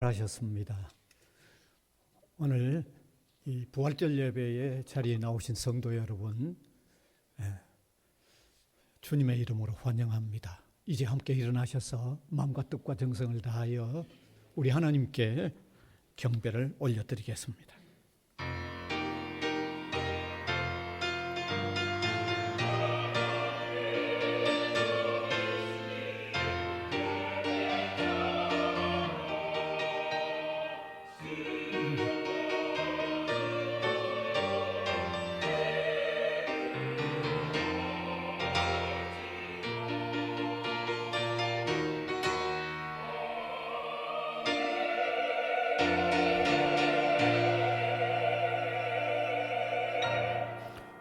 하셨습니다. 오늘 이 부활절 예배의 자리에 나오신 성도 여러분, 주님의 이름으로 환영합니다. 이제 함께 일어나셔서 마음과 뜻과 정성을 다하여 우리 하나님께 경배를 올려드리겠습니다.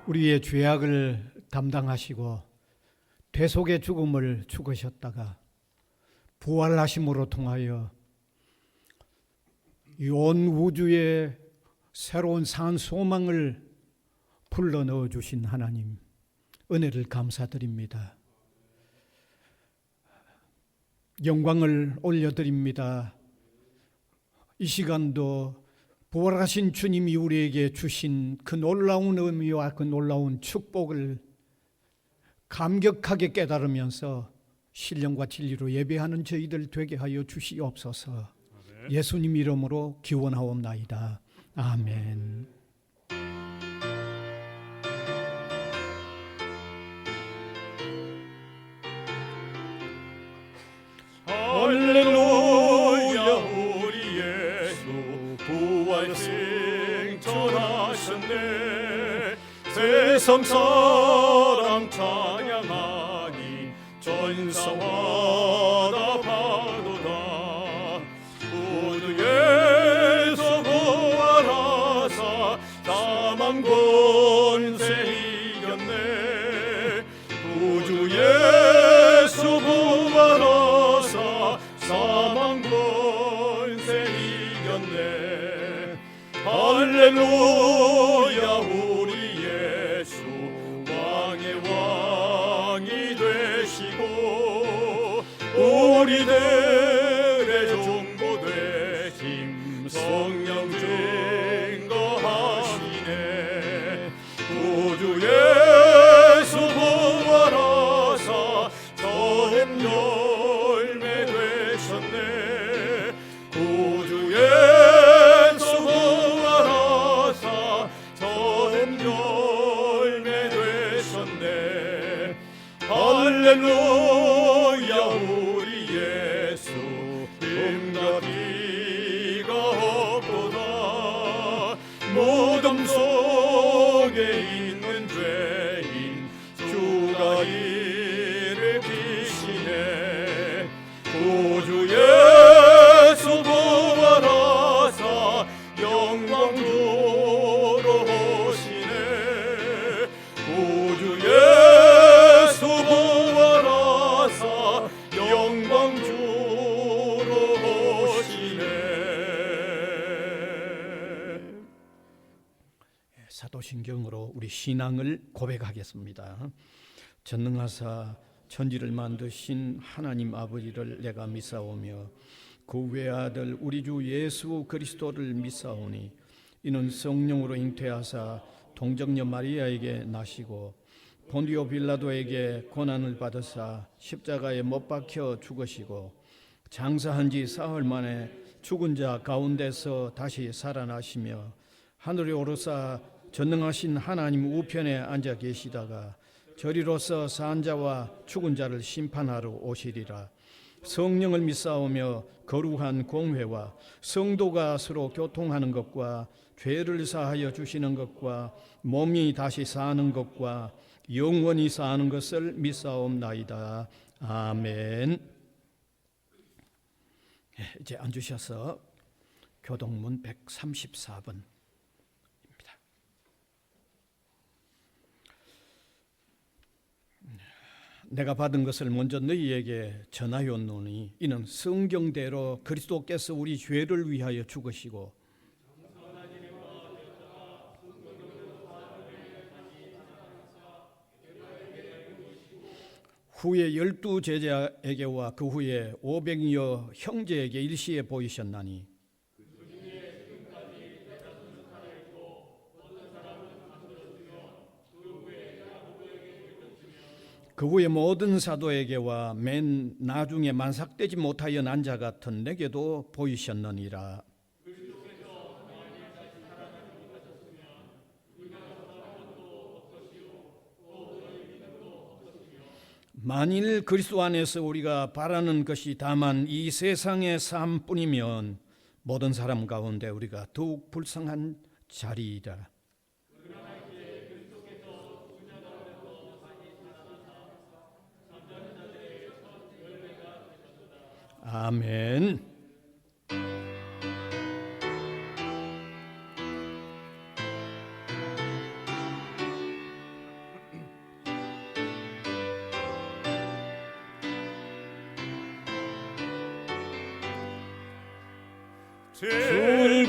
우리의 죄악을 담당하시고 대속의 죽음을 죽으셨다가 부활하심으로 통하여 이 온 우주에 새로운 산 소망을 불러넣어 주신 하나님, 은혜를 감사드립니다. 영광을 올려드립니다. 이 시간도 부활하신 주님이 우리에게 주신 그 놀라운 의미와 그 놀라운 축복을 감격하게 깨달으면서 신령과 진리로 예배하는 저희들 되게 하여 주시옵소서. 아멘. 예수님 이름으로 기원하옵나이다. 아멘. 할렐루야, 우리 예수 부활 승천하셨네. 세상 사람 찬양하니 전사와다 파도다. 우주에서 부활하사 사망 권세 이겼네. 우주에서 부활하사 사망 권세 이겼네. 할렐루야, 우리 예수 왕의 왕이 되시고 우리들의 중보 되심 성령 증거하시네. 우주에서 부활하사 처음 열매 되셨네. 우주에서 부활하사 처음 열매 되셨네. 할렐루야, 우리 예수 힘과 비가 없도다. 무덤 속에 있는 죄인 주가 일으키시네. 우주에서 부활하사 영광주로 오시네. 우주에서 부활하사 영광주로 오시네. 사도신경으로 우리 신앙을 고백하겠습니다. 전능하사 천지를 만드신 하나님 아버지를 내가 믿사오며 그 외아들 우리 주 예수 그리스도를 믿사오니 이는 성령으로 잉태하사 동정녀 마리아에게 나시고 본디오 빌라도에게 고난을 받으사 십자가에 못 박혀 죽으시고 장사한 지 사흘 만에 죽은 자 가운데서 다시 살아나시며 하늘에 오르사 전능하신 하나님 우편에 앉아 계시다가 저리로서 산 자와 죽은 자를 심판하러 오시리라. 성령을 믿사오며 거룩한 공회와 성도가 서로 교통하는 것과 죄를 사하여 주시는 것과 몸이 다시 사는 것과 영원히 사는 것을 믿사옵나이다. 아멘. 이제 앉으셔서 교동문 134번 내가 받은 것을 먼저 너희에게 전하였노니 이는 성경대로 그리스도께서 우리 죄를 위하여 죽으시고 후에 12 제자에게와 그 후에 500여 형제에게 일시에 보이셨나니 그 후에 모든 사도에게와 맨 나중에 만삭되지 못하여 난 자 같은 내게도 보이셨느니라. 만일 그리스도 안에서 우리가 바라는 것이 다만 이 세상의 삶뿐이면 모든 사람 가운데 우리가 더욱 불쌍한 자리이다. 아멘.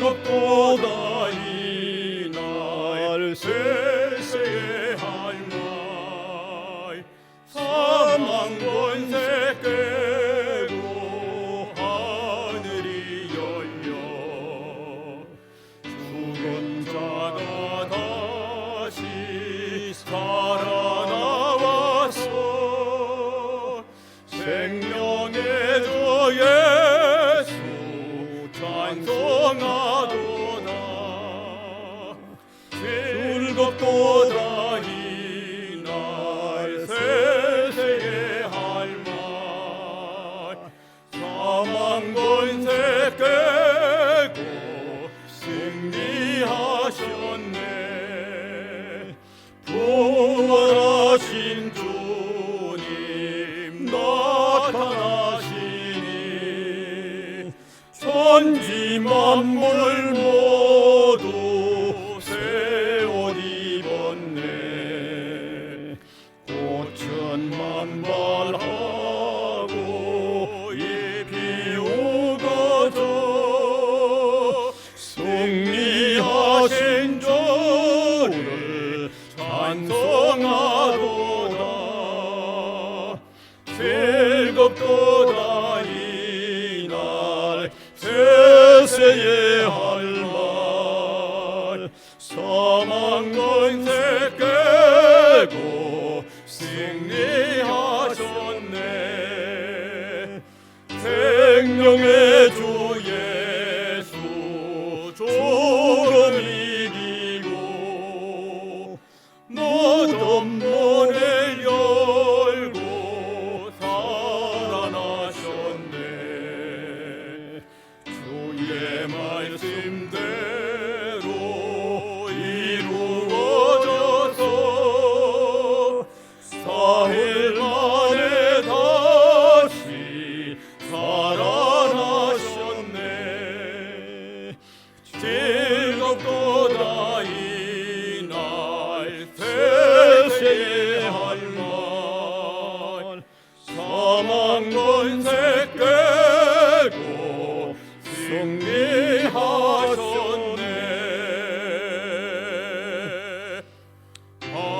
즐겁도다 이날 세세의 할말 사망 권세 깨고 하늘이 열려 죽은 자가 다시 살아나와서 생명의 주 예수 찬송하도다. 즐겁도다 이날 세세의 할말 사망 권세 깨고 승리하셨네. 부활하신 주님 나타나시니 천지 만물 모두 새 옷 입었네. 꽃은 만발하고 잎이 우거져 승리하신 주를 찬송하도다. 즐겁도다 이날 세세의 할말 사망 권세 깨고 승리하셨네. 생명의 주 예수 죽음 이기고 모든 문을 열고 살아나셨네. 주의 말씀대로 이루어져서 사흘 만에 다시 살아나셨네. 즐겁도다 이날 세세의 할말 사망 권세 깨고 승리하셨네. 아멘.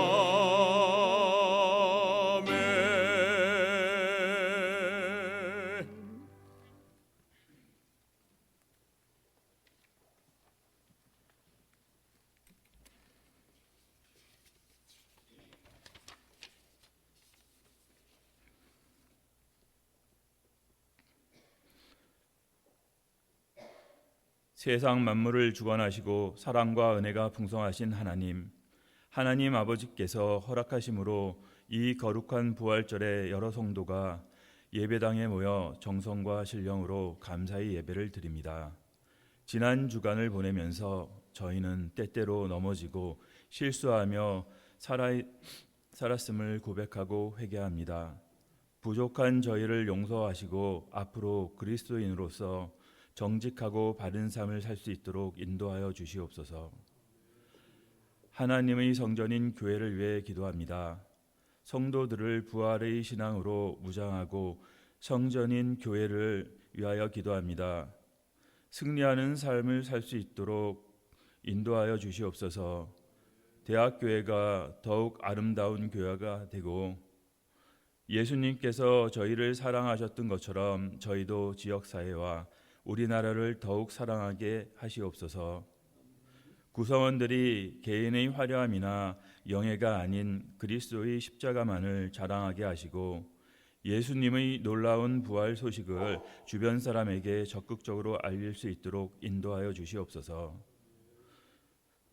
세상 만물을 주관하시고 사랑과 은혜가 풍성하신 하나님 아버지께서 허락하심으로 이 거룩한 부활절에 여러 성도가 예배당에 모여 정성과 신령으로 감사의 예배를 드립니다. 지난 주간을 보내면서 저희는 때때로 넘어지고 실수하며 살았음을 고백하고 회개합니다. 부족한 저희를 용서하시고 앞으로 그리스도인으로서 정직하고 바른 삶을 살 수 있도록 인도하여 주시옵소서. 하나님의 성전인 교회를 위해 기도합니다. 성도들을 부활의 신앙으로 무장하고 성전인 교회를 위하여 기도합니다. 승리하는 삶을 살 수 있도록 인도하여 주시옵소서. 대학교회가 더욱 아름다운 교회가 되고 예수님께서 저희를 사랑하셨던 것처럼 저희도 지역사회와 우리나라를 더욱 사랑하게 하시옵소서. 구성원들이 개인의 화려함이나 영예가 아닌 그리스도의 십자가만을 자랑하게 하시고 예수님의 놀라운 부활 소식을 주변 사람에게 적극적으로 알릴 수 있도록 인도하여 주시옵소서.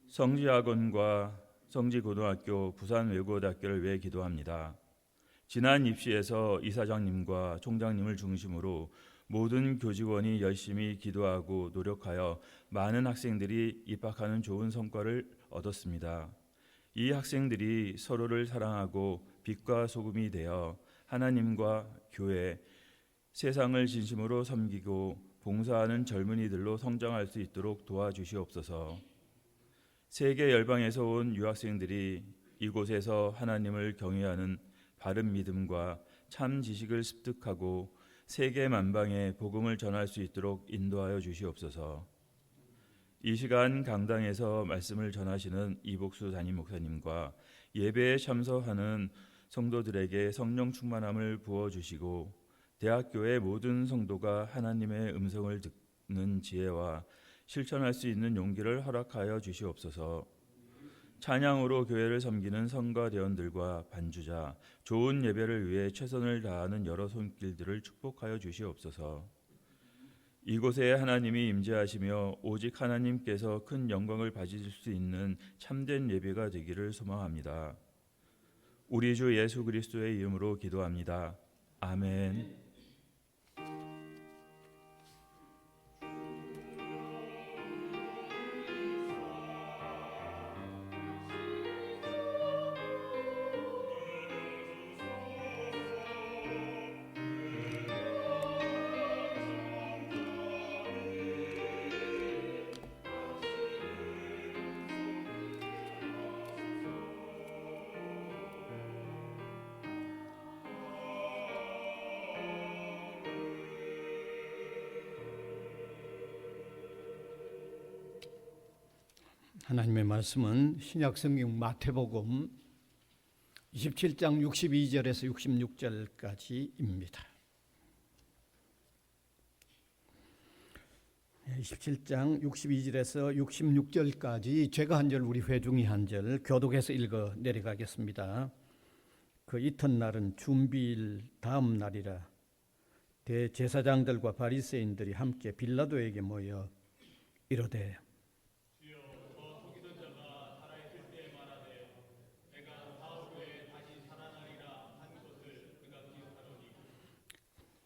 성지학원과 성지고등학교, 부산외국어대학교를 위해 기도합니다. 지난 입시에서 이사장님과 총장님을 중심으로 모든 교직원이 열심히 기도하고 노력하여 많은 학생들이 입학하는 좋은 성과를 얻었습니다. 이 학생들이 서로를 사랑하고 빛과 소금이 되어 하나님과 교회, 세상을 진심으로 섬기고 봉사하는 젊은이들로 성장할 수 있도록 도와주시옵소서. 세계 열방에서 온 유학생들이 이곳에서 하나님을 경외하는 바른 믿음과 참 지식을 습득하고 세계 만방에 복음을 전할 수 있도록 인도하여 주시옵소서. 이 시간 강당에서 말씀을 전하시는 이복수 담임 목사님과 예배에 참석하는 성도들에게 성령 충만함을 부어주시고 대학교의 모든 성도가 하나님의 음성을 듣는 지혜와 실천할 수 있는 용기를 허락하여 주시옵소서. 찬양으로 교회를 섬기는 성가대원들과 반주자, 좋은 예배를 위해 최선을 다하는 여러 손길들을 축복하여 주시옵소서. 이곳에 하나님이 임재하시며 오직 하나님께서 큰 영광을 받으실 수 있는 참된 예배가 되기를 소망합니다. 우리 주 예수 그리스도의 이름으로 기도합니다. 아멘. 하나님의 말씀은 신약성경 마태복음 27장 62절에서 66절까지입니다. 27장 62절에서 66절까지 제가 한 절 우리 회중이 한 절 교독해서 읽어 내려가겠습니다. 그 이튿날은 준비일 다음 날이라 대제사장들과 바리새인들이 함께 빌라도에게 모여 이르되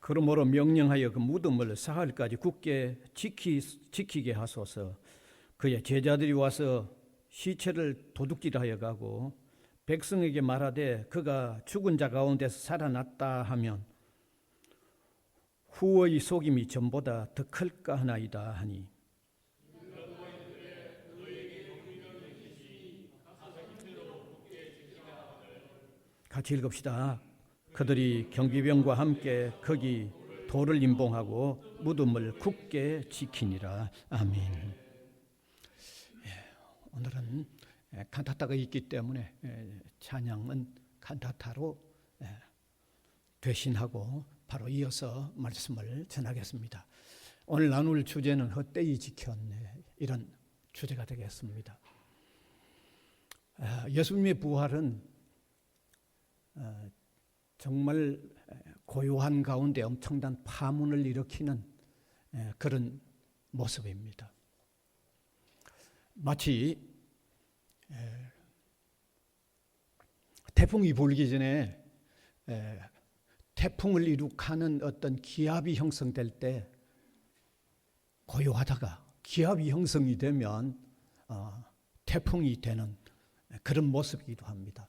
그러므로 명령하여 그 무덤을 사흘까지 굳게 지키게 하소서. 그의 제자들이 와서 시체를 도둑질하여 가고 백성에게 말하되 그가 죽은 자 가운데서 살아났다 하면 후의 속임이 전보다 더 클까 하나이다 하니 같이 읽읍시다. 그들이 경비병과 함께 거기 돌을 임봉하고 무덤을 굳게 지키니라. 아멘. 오늘은 칸타타가 있기 때문에 찬양은 칸타타로 대신하고 바로 이어서 말씀을 전하겠습니다. 오늘 나눌 주제는 헛되이 지켰네, 이런 주제가 되겠습니다. 예수님의 부활은 정말 고요한 가운데 엄청난 파문을 일으키는 그런 모습입니다. 마치 태풍이 불기 전에 태풍을 이룩하는 어떤 기압이 형성될 때 고요하다가 기압이 형성이 되면 태풍이 되는 그런 모습이기도 합니다.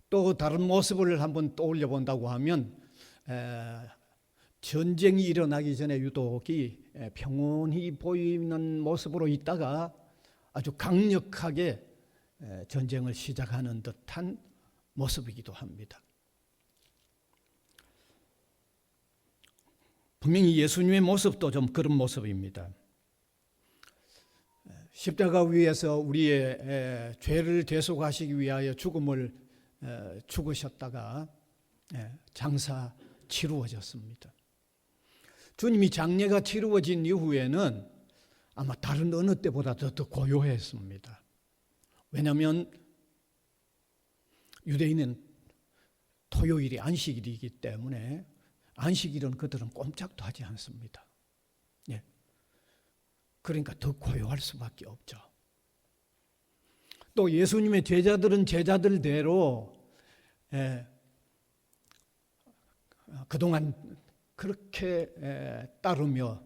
또 다른 모습을 한번 떠올려 본다고 하면 전쟁이 일어나기 전에 유독이 평온히 보이는 모습으로 있다가 아주 강력하게 전쟁을 시작하는 듯한 모습이기도 합니다. 분명히 예수님의 모습도 좀 그런 모습입니다. 십자가 위에서 우리의 죄를 대속하시기 위하여 죽음을 죽으셨다가 장사 치루어졌습니다. 주님이 장례가 치루어진 이후에는 아마 다른 어느 때보다 더 고요했습니다. 왜냐하면 유대인은 토요일이 안식일이기 때문에 안식일은 그들은 꼼짝도 하지 않습니다. 예. 그러니까 더 고요할 수밖에 없죠. 또 예수님의 제자들은 제자들대로 그동안 그렇게 따르며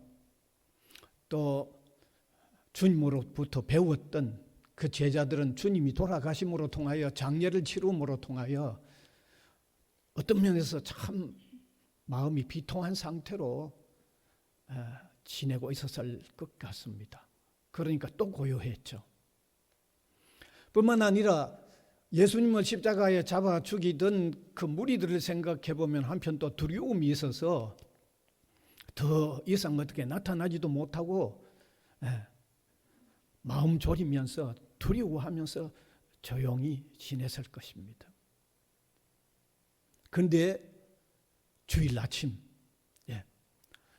또 주님으로부터 배웠던 그 제자들은 주님이 돌아가심으로 통하여 장례를 치rum으로 통하여 어떤 면에서 참 마음이 비통한 상태로 지내고 있었을 것 같습니다. 그러니까 또 고요했죠. 뿐만 아니라 예수님을 십자가에 잡아 죽이던 그 무리들을 생각해 보면 한편 또 두려움이 있어서 더 이상 어떻게 나타나지도 못하고 마음 졸이면서 두려워하면서 조용히 지냈을 것입니다. 그런데 주일 아침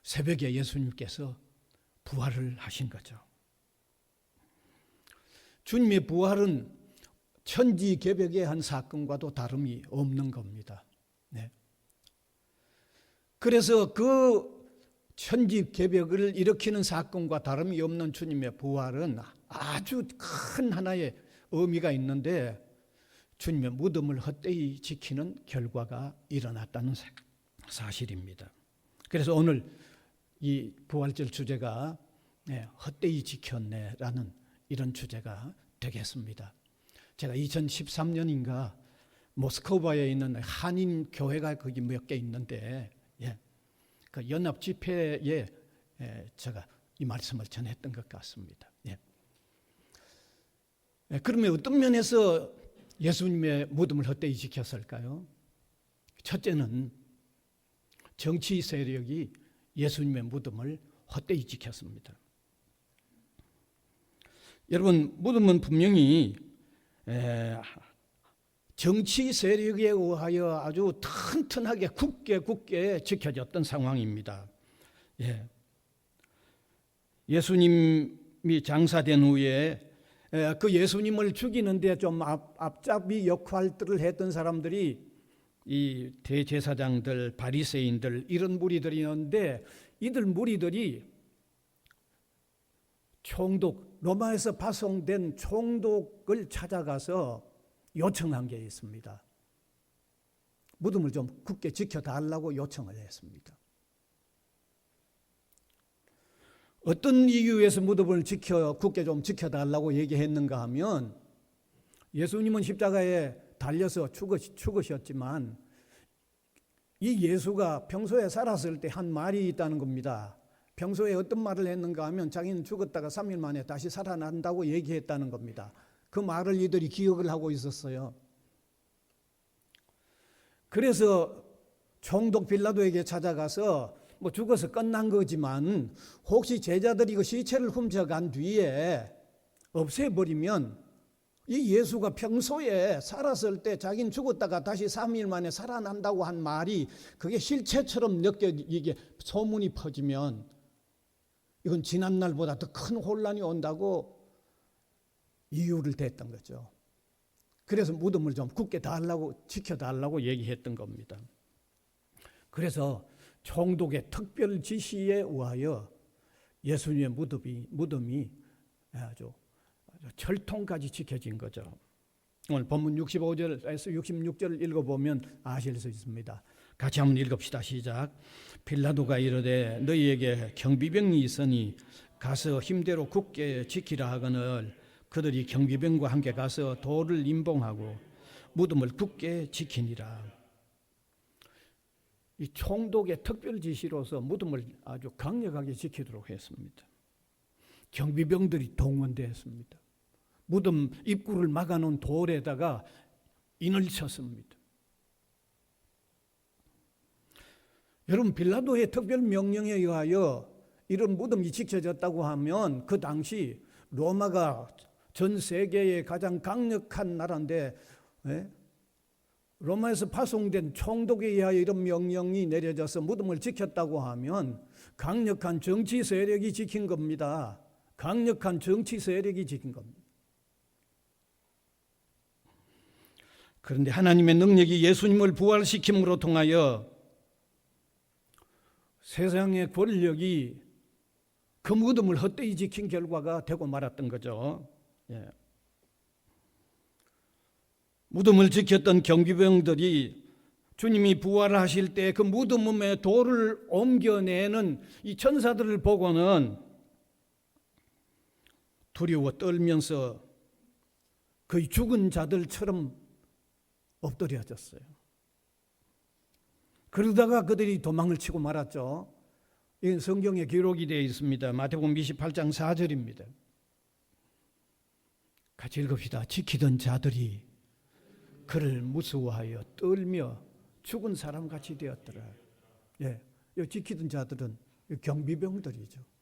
새벽에 예수님께서 부활을 하신 거죠. 주님의 부활은 천지개벽의 한 사건과도 다름이 없는 겁니다. 그래서 그 천지개벽을 일으키는 사건과 다름이 없는 주님의 부활은 아주 큰 하나의 의미가 있는데 주님의 무덤을 헛되이 지키는 결과가 일어났다는 사실입니다. 그래서 오늘 이 부활절 주제가 헛되이 지켰네라는 이런 주제가 되겠습니다. 제가 2013년인가 모스크바에 있는 한인 교회가 거기 몇 개 있는데 그 연합 집회에 제가 이 말씀을 전했던 것 같습니다. 그러면 어떤 면에서 예수님의 무덤을 헛되이 지켰을까요? 첫째는 정치 세력이 예수님의 무덤을 헛되이 지켰습니다. 여러분, 무덤은 분명히 정치 세력에 의하여 아주 튼튼하게 굳게 지켜졌던 상황입니다. 예수님이 장사된 후에 그 예수님을 죽이는데 좀 앞잡이 역할들을 했던 사람들이 이 대제사장들, 바리새인들 이런 무리들이었는데 이들 무리들이 총독, 로마에서 파송된 총독을 찾아가서 요청한 게 있습니다. 무덤을 좀 굳게 지켜달라고 요청을 했습니다. 어떤 이유에서 무덤을 굳게 좀 지켜달라고 얘기했는가 하면 예수님은 십자가에 달려서 죽으셨지만 이 예수가 평소에 살았을 때 한 말이 있다는 겁니다. 평소에 어떤 말을 했는가 하면 자기는 죽었다가 3일 만에 다시 살아난다고 얘기했다는 겁니다. 그 말을 이들이 기억을 하고 있었어요. 그래서 총독 빌라도에게 찾아가서 뭐 죽어서 끝난 거지만 혹시 제자들이 그 시체를 훔쳐간 뒤에 없애버리면 이 예수가 평소에 살았을 때 자기는 죽었다가 다시 3일 만에 살아난다고 한 말이 그게 실체처럼 이게 소문이 퍼지면 이건 지난 날보다 더 큰 혼란이 온다고 이유를 댔던 거죠. 그래서 무덤을 좀 굳게 지켜달라고 얘기했던 겁니다. 그래서 총독의 특별 지시에 의하여 예수님의 무덤이 아주 철통까지 지켜진 거죠. 오늘 본문 65절에서 66절을 읽어보면 아실 수 있습니다. 같이 한번 읽읍시다. 시작. 빌라도가 이르되 너희에게 경비병이 있으니 가서 힘대로 굳게 지키라 하거늘 그들이 경비병과 함께 가서 돌을 임봉하고 무덤을 굳게 지키니라. 이 총독의 특별 지시로서 무덤을 아주 강력하게 지키도록 했습니다. 경비병들이 동원되었습니다. 무덤 입구를 막아놓은 돌에다가 인을 쳤습니다. 여러분, 빌라도의 특별 명령에 의하여 이런 무덤이 지켜졌다고 하면 그 당시 로마가 전 세계의 가장 강력한 나라인데 로마에서 파송된 총독에 의하여 이런 명령이 내려져서 무덤을 지켰다고 하면 강력한 정치 세력이 지킨 겁니다. 강력한 정치 세력이 지킨 겁니다. 그런데 하나님의 능력이 예수님을 부활시킴으로 통하여 세상의 권력이 그 무덤을 헛되이 지킨 결과가 되고 말았던 거죠. 예. 무덤을 지켰던 경비병들이 주님이 부활하실 때 그 무덤에 돌을 옮겨내는 이 천사들을 보고는 두려워 떨면서 거의 죽은 자들처럼 엎드려졌어요. 그러다가 그들이 도망을 치고 말았죠. 이건 성경에 기록이 되어 있습니다. 마태복음 28장 4절입니다. 같이 읽읍시다. 지키던 자들이 그를 무서워하여 떨며 죽은 사람같이 되었더라. 예, 이 지키던 자들은 경비병들이죠.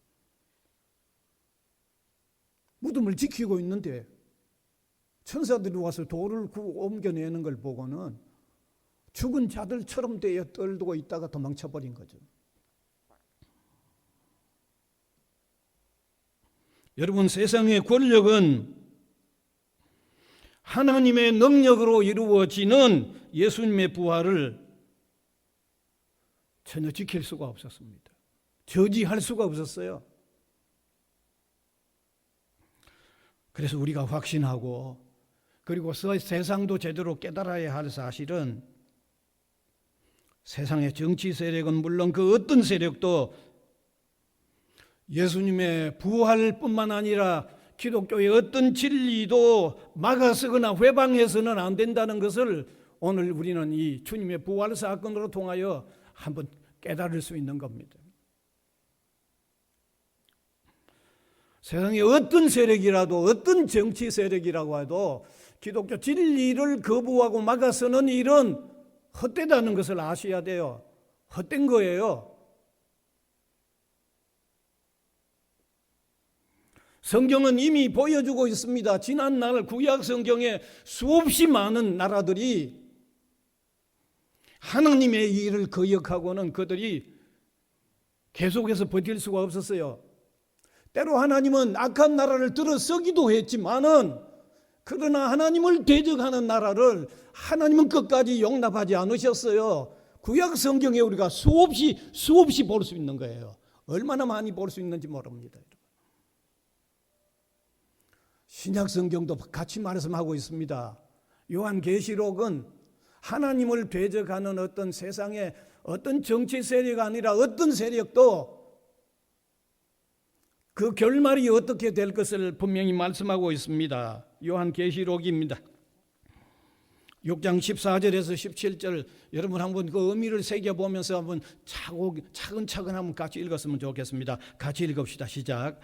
무덤을 지키고 있는데 천사들이 와서 돌을 옮겨내는 걸 보고는 죽은 자들처럼 되어 떨고 있다가 도망쳐버린 거죠. 여러분, 세상의 권력은 하나님의 능력으로 이루어지는 예수님의 부활을 전혀 지킬 수가 없었습니다. 저지할 수가 없었어요. 그래서 우리가 확신하고 그리고 세상도 제대로 깨달아야 할 사실은 세상의 정치 세력은 물론 그 어떤 세력도 예수님의 부활뿐만 아니라 기독교의 어떤 진리도 막아서거나 회방해서는 안 된다는 것을 오늘 우리는 이 주님의 부활 사건으로 통하여 한번 깨달을 수 있는 겁니다. 세상의 어떤 세력이라도 어떤 정치 세력이라고 해도 기독교 진리를 거부하고 막아서는 일은 헛되다는 것을 아셔야 돼요. 헛된 거예요. 성경은 이미 보여주고 있습니다. 지난날 구약 성경에 수없이 많은 나라들이 하나님의 일을 거역하고는 그들이 계속해서 버틸 수가 없었어요. 때로 하나님은 악한 나라를 들어서기도 했지만은 그러나 하나님을 대적하는 나라를 하나님은 끝까지 용납하지 않으셨어요. 구약 성경에 우리가 수없이 볼 수 있는 거예요. 얼마나 많이 볼 수 있는지 모릅니다. 신약 성경도 같이 말씀하고 있습니다. 요한계시록은 하나님을 대적하는 어떤 세상의 어떤 정치 세력이 아니라 어떤 세력도 그 결말이 어떻게 될 것을 분명히 말씀하고 있습니다. 요한계시록입니다. 6장 14절에서 17절 여러분 한번 그 의미를 새겨보면서 한번 차근차근 한번 같이 읽었으면 좋겠습니다. 같이 읽읍시다. 시작.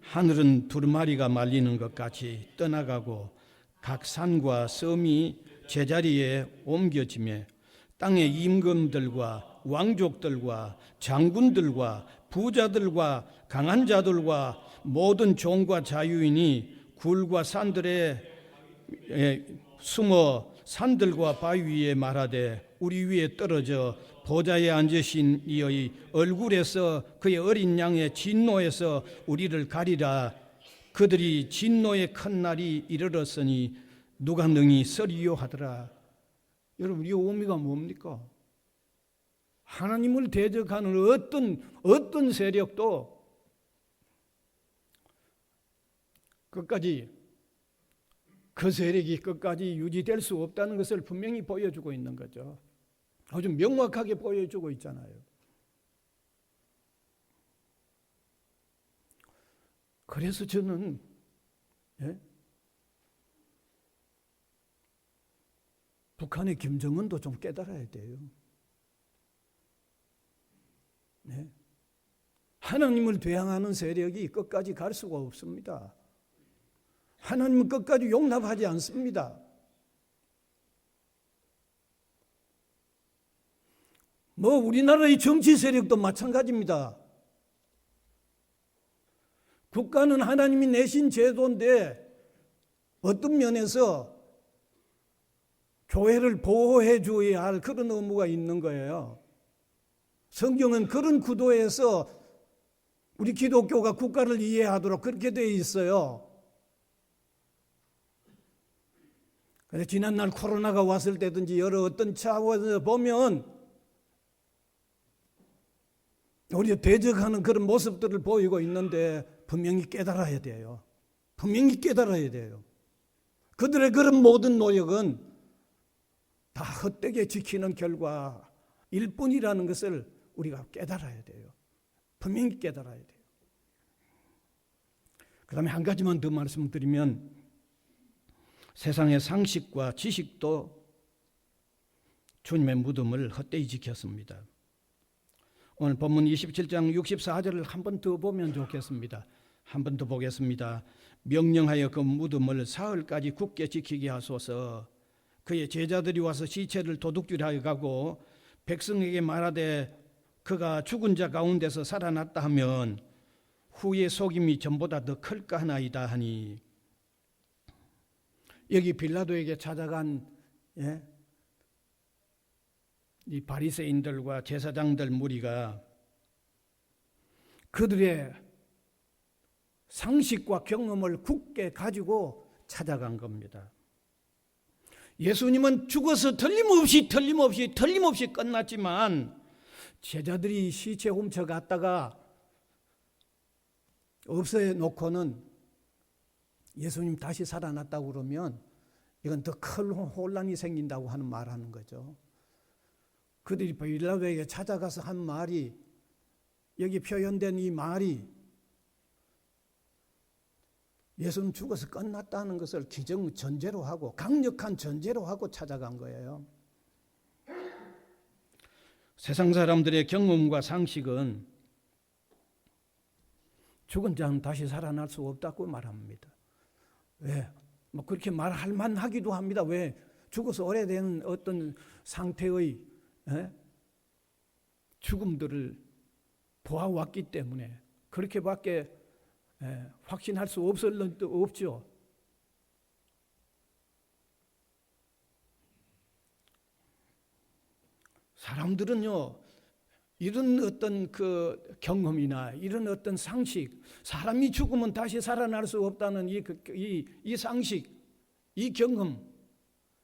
하늘은 두루마리가 말리는 것 같이 떠나가고 각 산과 섬이 제자리에 옮겨지며 땅의 임금들과 왕족들과 장군들과 부자들과 강한 자들과 모든 종과 자유인이 굴과 산들에 숨어 산들과 바위 위에 말하되 우리 위에 떨어져 보좌에 앉으신 이의 얼굴에서 그의 어린 양의 진노에서 우리를 가리라. 그들이 진노의 큰 날이 이르렀으니 누가 능히 서리요 하더라. 여러분, 이 의미가 뭡니까? 하나님을 대적하는 어떤 세력도 끝까지 그 세력이 끝까지 유지될 수 없다는 것을 분명히 보여주고 있는 거죠. 아주 명확하게 보여주고 있잖아요. 그래서 저는 북한의 김정은도 좀 깨달아야 돼요. 하나님을 대항하는 세력이 끝까지 갈 수가 없습니다. 하나님은 끝까지 용납하지 않습니다. 우리나라의 정치 세력도 마찬가지입니다. 국가는 하나님이 내신 제도인데 어떤 면에서 교회를 보호해 줘야 할 그런 의무가 있는 거예요. 성경은 그런 구도에서 우리 기독교가 국가를 이해하도록 그렇게 되어 있어요. 그런데 지난날 코로나가 왔을 때든지 여러 어떤 차원에서 보면 우리가 대적하는 그런 모습들을 보이고 있는데 분명히 깨달아야 돼요. 분명히 깨달아야 돼요. 그들의 그런 모든 노력은 다 헛되게 지키는 결과일 뿐이라는 것을 우리가 깨달아야 돼요. 분명히 깨달아야 돼요. 그 다음에 한 가지만 더 말씀드리면 세상의 상식과 지식도 주님의 무덤을 헛되이 지켰습니다. 오늘 본문 27장 64절을 한 번 더 보면 좋겠습니다. 한 번 더 보겠습니다. 명령하여 그 무덤을 사흘까지 굳게 지키게 하소서. 그의 제자들이 와서 시체를 도둑질하여 가고 백성에게 말하되 그가 죽은 자 가운데서 살아났다 하면 후에 속임이 전보다 더 클까 하나이다 하니, 여기 빌라도에게 찾아간 이 바리새인들과 제사장들 무리가 그들의 상식과 경험을 굳게 가지고 찾아간 겁니다. 예수님은 죽어서 틀림없이 끝났지만 제자들이 시체 훔쳐갔다가 없애놓고는 예수님 다시 살아났다고 그러면 이건 더 큰 혼란이 생긴다고 하는 말하는 거죠. 그들이 빌라도에게 찾아가서 한 말이, 여기 표현된 이 말이 예수님 죽어서 끝났다는 것을 기정전제로 하고 강력한 전제로 하고 찾아간 거예요. 세상 사람들의 경험과 상식은 죽은 자는 다시 살아날 수 없다고 말합니다. 왜? 뭐 그렇게 말할 만하기도 합니다. 왜? 죽어서 오래된 어떤 상태의 죽음들을 보아왔기 때문에 그렇게밖에 확신할 수 없죠. 사람들은요, 이런 어떤 그 경험이나 이런 어떤 상식, 사람이 죽으면 다시 살아날 수 없다는 이 상식, 이 경험,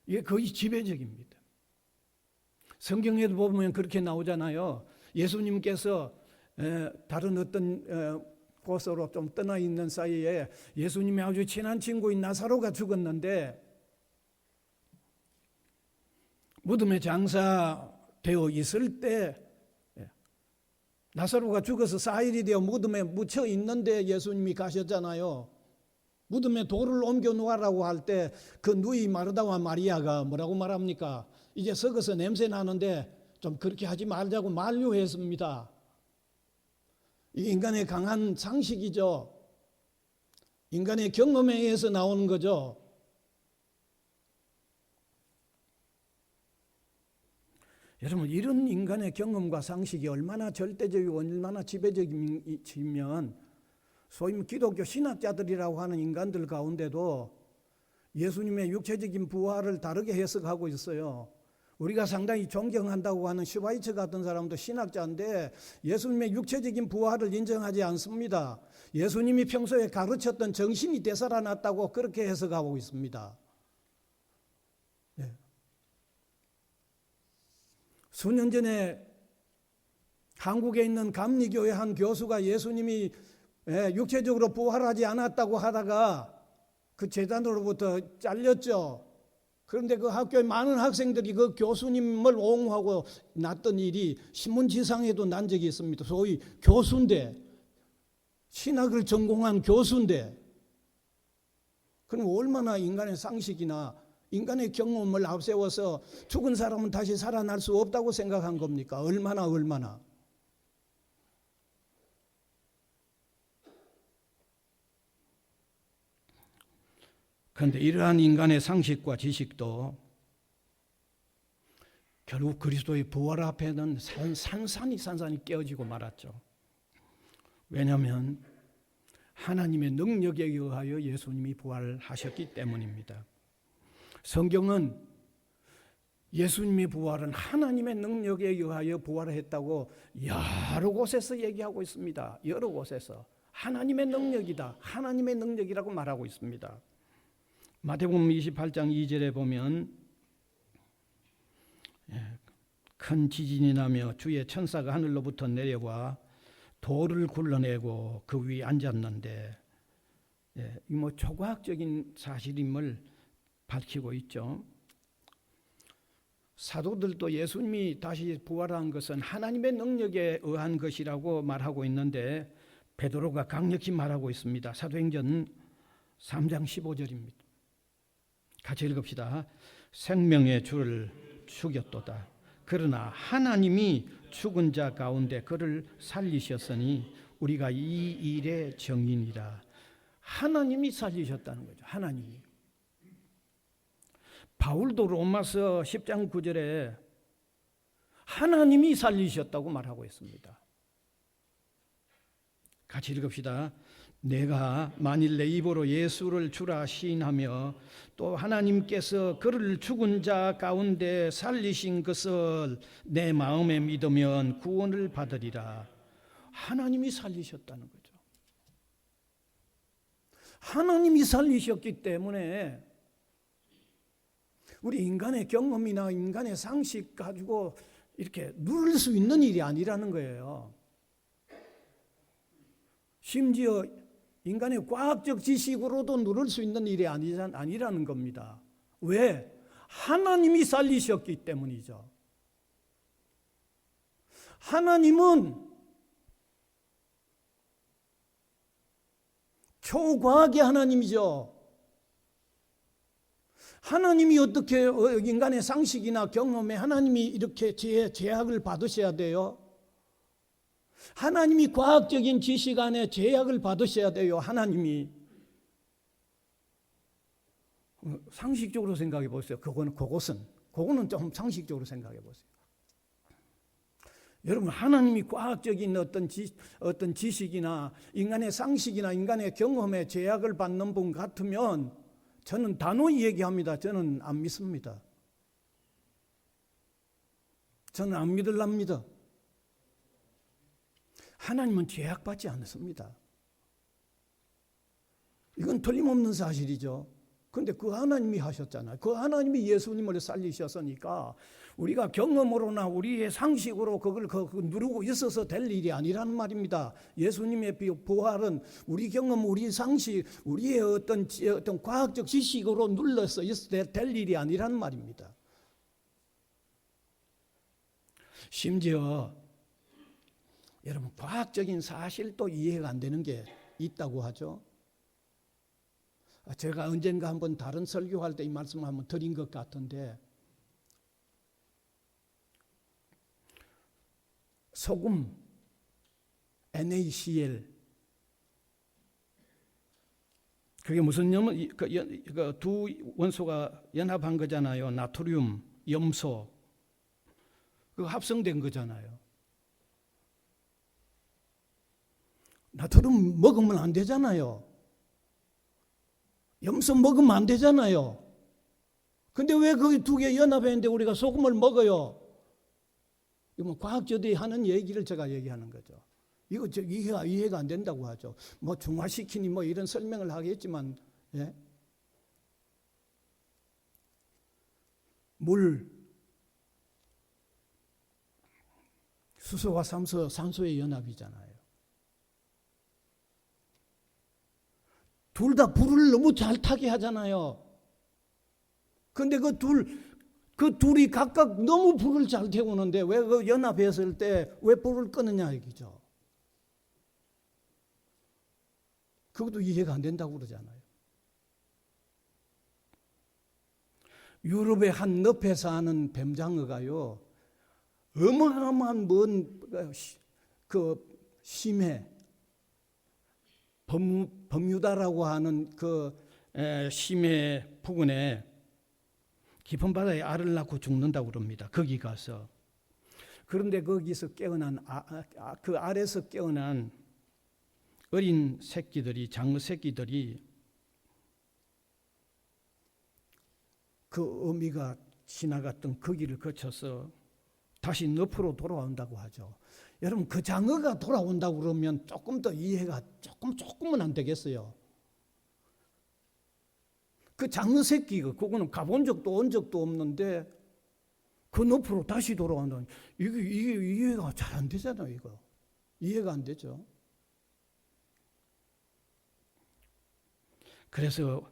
이게 거의 지배적입니다. 성경에도 보면 그렇게 나오잖아요. 예수님께서 다른 어떤 곳으로 좀 떠나 있는 사이에 예수님의 아주 친한 친구인 나사로가 죽었는데 무덤에 장사되어 있을 때 나사로가 죽어서 4일이 되어 무덤에 묻혀 있는데 예수님이 가셨잖아요. 무덤에 돌을 옮겨 놓으라고 할 때 그 누이 마르다와 마리아가 뭐라고 말합니까? 이제 썩어서 냄새 나는데 좀 그렇게 하지 말자고 만류했습니다. 이 인간의 강한 상식이죠. 인간의 경험에 의해서 나오는 거죠. 여러분, 이런 인간의 경험과 상식이 얼마나 절대적이고 얼마나 지배적이면 소위 기독교 신학자들이라고 하는 인간들 가운데도 예수님의 육체적인 부활을 다르게 해석하고 있어요. 우리가 상당히 존경한다고 하는 슈바이처 같은 사람도 신학자인데 예수님의 육체적인 부활을 인정하지 않습니다. 예수님이 평소에 가르쳤던 정신이 되살아났다고 그렇게 해석하고 있습니다. 네. 수년 전에 한국에 있는 감리교회 한 교수가 예수님이 육체적으로 부활하지 않았다고 하다가 그 재단으로부터 잘렸죠. 그런데 그 학교에 많은 학생들이 그 교수님을 옹호하고 났던 일이 신문지상에도 난 적이 있습니다. 소위 교수인데, 신학을 전공한 교수인데, 그럼 얼마나 인간의 상식이나 인간의 경험을 앞세워서 죽은 사람은 다시 살아날 수 없다고 생각한 겁니까? 얼마나. 그런데 이러한 인간의 상식과 지식도 결국 그리스도의 부활 앞에는 산산이 깨어지고 말았죠. 왜냐하면 하나님의 능력에 의하여 예수님이 부활하셨기 때문입니다. 성경은 예수님의 부활은 하나님의 능력에 의하여 부활을 했다고 여러 곳에서 얘기하고 있습니다. 여러 곳에서 하나님의 능력이다, 하나님의 능력이라고 말하고 있습니다. 마태복음 28장 2절에 보면 큰 지진이 나며 주의 천사가 하늘로부터 내려와 돌을 굴러내고 그 위에 앉았는데, 이 뭐 초과학적인 사실임을 밝히고 있죠. 사도들도 예수님이 다시 부활한 것은 하나님의 능력에 의한 것이라고 말하고 있는데, 베드로가 강력히 말하고 있습니다. 사도행전 3장 15절입니다. 같이 읽읍시다. 생명의 주를 죽였도다. 그러나 하나님이 죽은 자 가운데 그를 살리셨으니 우리가 이 일의 증인이라. 하나님이 살리셨다는 거죠. 하나님이. 바울도 로마서 10장 9절에 하나님이 살리셨다고 말하고 있습니다. 같이 읽읍시다. 내가 만일 내 입으로 예수를 주라 시인하며 또 하나님께서 그를 죽은 자 가운데 살리신 것을 내 마음에 믿으면 구원을 받으리라. 하나님이 살리셨다는 거죠. 하나님이 살리셨기 때문에 우리 인간의 경험이나 인간의 상식 가지고 이렇게 누릴 수 있는 일이 아니라는 거예요. 심지어 인간의 과학적 지식으로도 누릴 수 있는 일이 아니라는 겁니다. 왜? 하나님이 살리셨기 때문이죠. 하나님은 초과학의 하나님이죠. 하나님이 어떻게 인간의 상식이나 경험에 하나님이 이렇게 제약을 받으셔야 돼요? 하나님이 과학적인 지식 안에 제약을 받으셔야 돼요. 하나님이. 상식적으로 생각해 보세요. 그거는 좀 상식적으로 생각해 보세요. 여러분, 하나님이 과학적인 어떤 지식이나 인간의 상식이나 인간의 경험에 제약을 받는 분 같으면 저는 단호히 얘기합니다. 저는 안 믿습니다. 저는 안 믿으랍니다. 하나님은 제약받지 않습니다. 이건 틀림없는 사실이죠. 그런데 그 하나님이 하셨잖아요. 그 하나님이 예수님을 살리셨으니까 우리가 경험으로나 우리의 상식으로 그걸 누르고 있어서 될 일이 아니라는 말입니다. 예수님의 부활은 우리 경험, 우리 상식, 우리의 어떤 과학적 지식으로 눌러서 있어서 될 일이 아니라는 말입니다. 심지어 여러분, 과학적인 사실도 이해가 안 되는 게 있다고 하죠. 제가 언젠가 한번 다른 설교할 때 이 말씀을 한번 드린 것 같은데, 소금, NaCl, 그게 무슨 두 원소가 연합한 거잖아요. 나트륨, 염소, 그 합성된 거잖아요. 나트륨 먹으면 안 되잖아요. 염소 먹으면 안 되잖아요. 근데 왜 그 두 개 연합했는데 우리가 소금을 먹어요? 이거 과학자들이 하는 얘기를 제가 얘기하는 거죠. 이거 이해가 안 된다고 하죠. 뭐 중화시키니 뭐 이런 설명을 하겠지만, 예? 물, 수소와 산소의 연합이잖아요. 둘 다 불을 너무 잘 타게 하잖아요. 근데 그 둘이 각각 너무 불을 잘 태우는데 왜 그 연합했을 때 왜 불을 끄느냐 얘기죠. 그것도 이해가 안 된다고 그러잖아요. 유럽의 한 늪에 사는 뱀장어가요, 어마어마한 심해, 버뮤다라고 하는 그 심해 부근에 깊은 바다에 알을 낳고 죽는다고 그럽니다. 거기 가서. 그런데 거기서 깨어난 그 알에서 깨어난 어린 새끼들이, 장어 새끼들이 그 어미가 지나갔던 그 길을 거쳐서 다시 늪으로 돌아온다고 하죠. 여러분 그 장어가 돌아온다고 그러면 조금 더 이해가 조금은 안 되겠어요. 그 장어 새끼가 그거는 가본 적도 온 적도 없는데 그 늪으로 다시 돌아온다. 이게 이해가 잘 안 되잖아요. 이거 이해가 안 되죠. 그래서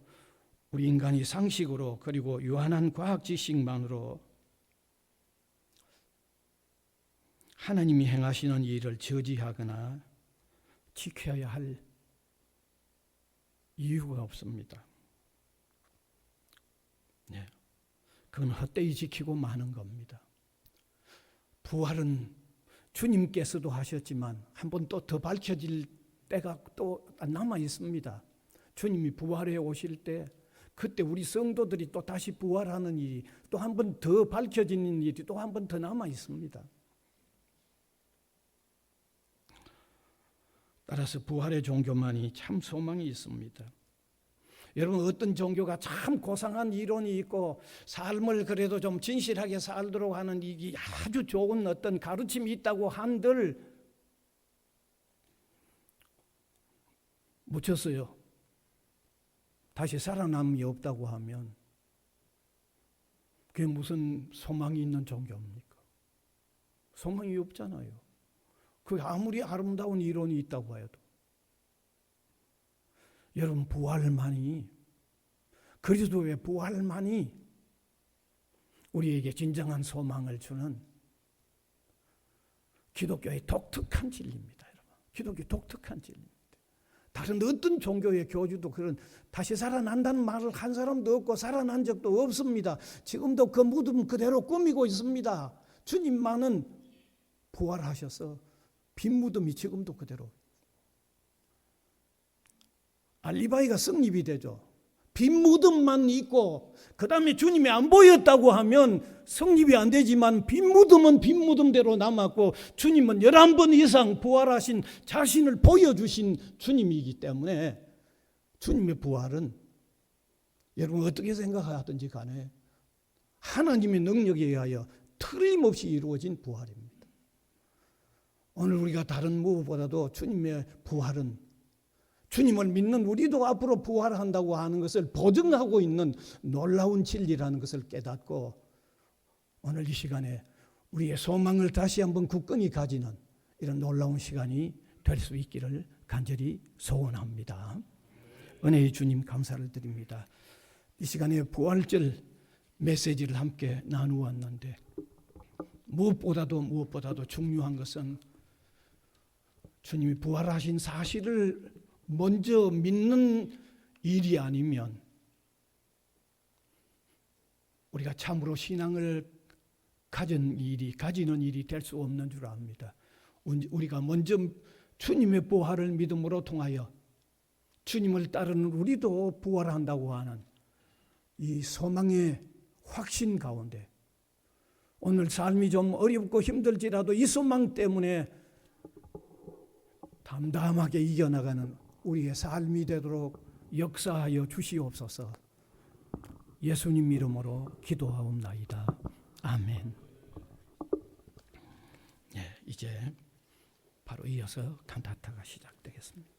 우리 인간이 상식으로 그리고 유한한 과학 지식만으로 하나님이 행하시는 일을 저지하거나 지켜야 할 이유가 없습니다. 네, 그건 헛되이 지키고 마는 겁니다. 부활은 주님께서도 하셨지만 한 번 또 더 밝혀질 때가 또 남아 있습니다. 주님이 부활해 오실 때 그때 우리 성도들이 또 다시 부활하는 일이 또 한 번 더 밝혀지는 일이 또 한 번 더 남아 있습니다. 따라서 부활의 종교만이 참 소망이 있습니다. 여러분 어떤 종교가 참 고상한 이론이 있고 삶을 그래도 좀 진실하게 살도록 하는 이게 아주 좋은 어떤 가르침이 있다고 한들 묻혔어요. 다시 살아남이 없다고 하면 그게 무슨 소망이 있는 종교입니까? 소망이 없잖아요. 그 아무리 아름다운 이론이 있다고 해도 여러분 부활만이 그리스도의 부활만이 우리에게 진정한 소망을 주는 기독교의 독특한 진리입니다. 여러분. 기독교 독특한 진리입니다. 다른 어떤 종교의 교주도 그런 다시 살아난다는 말을 한 사람도 없고 살아난 적도 없습니다. 지금도 그 무덤 그대로 꾸미고 있습니다. 주님만은 부활하셔서 빈 무덤이 지금도 그대로. 알리바이가 성립이 되죠. 빈 무덤만 있고 그 다음에 주님이 안 보였다고 하면 성립이 안 되지만 빈 무덤은 빈 무덤대로 남았고 주님은 11번 이상 부활하신 자신을 보여주신 주님이기 때문에 주님의 부활은 여러분 어떻게 생각하든지 간에 하나님의 능력에 의하여 틀림없이 이루어진 부활입니다. 오늘 우리가 다른 무엇보다도 주님의 부활은 주님을 믿는 우리도 앞으로 부활한다고 하는 것을 보증하고 있는 놀라운 진리라는 것을 깨닫고 오늘 이 시간에 우리의 소망을 다시 한번 굳건히 가지는 이런 놀라운 시간이 될 수 있기를 간절히 소원합니다. 은혜의 주님 감사를 드립니다. 이 시간에 부활절 메시지를 함께 나누었는데 무엇보다도 중요한 것은 주님이 부활하신 사실을 먼저 믿는 일이 아니면 우리가 참으로 신앙을 가지는 일이 될 수 없는 줄 압니다. 우리가 먼저 주님의 부활을 믿음으로 통하여 주님을 따르는 우리도 부활한다고 하는 이 소망의 확신 가운데 오늘 삶이 좀 어렵고 힘들지라도 이 소망 때문에 담담하게 이겨나가는 우리의 삶이 되도록 역사하여 주시옵소서. 예수님 이름으로 기도하옵나이다. 아멘. 네, 이제 바로 이어서 칸타타가 시작되겠습니다.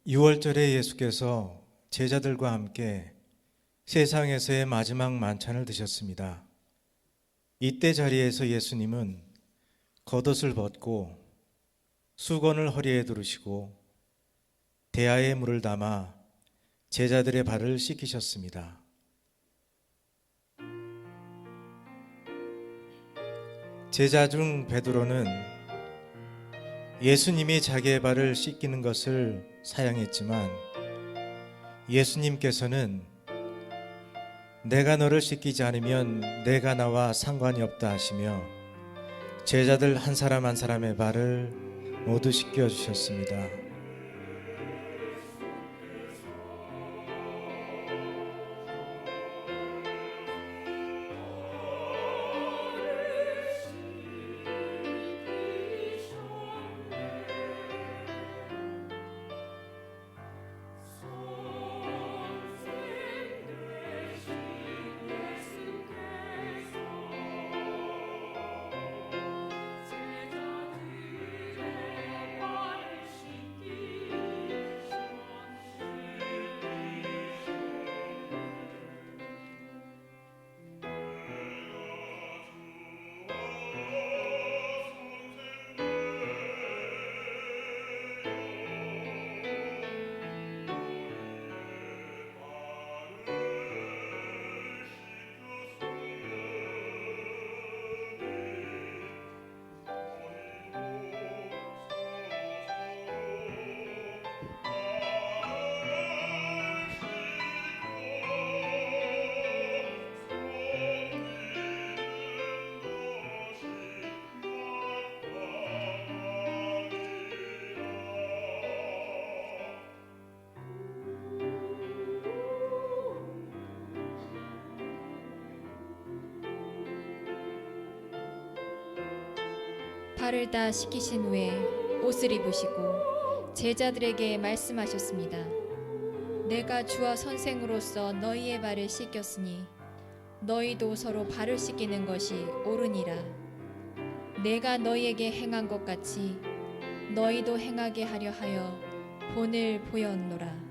6월절에 예수께서 제자들과 함께 세상에서의 마지막 만찬을 드셨습니다. 이때 자리에서 예수님은 겉옷을 벗고 수건을 허리에 두르시고 대야에 물을 담아 제자들의 발을 씻기셨습니다. 제자 중 베드로는 예수님이 자기의 발을 씻기는 것을 사양했지만 예수님께서는 내가 너를 씻기지 않으면 내가 나와 상관이 없다 하시며 제자들 한 사람 한 사람의 발을 모두 씻겨주셨습니다. 발을 다 씻기신 후에 옷을 입으시고 제자들에게 말씀하셨습니다. 내가 주와 선생으로서 너희의 발을 씻겼으니 너희도 서로 발을 씻기는 것이 옳으니라. 내가 너희에게 행한 것 같이 너희도 행하게 하려 하여 본을 보였노라.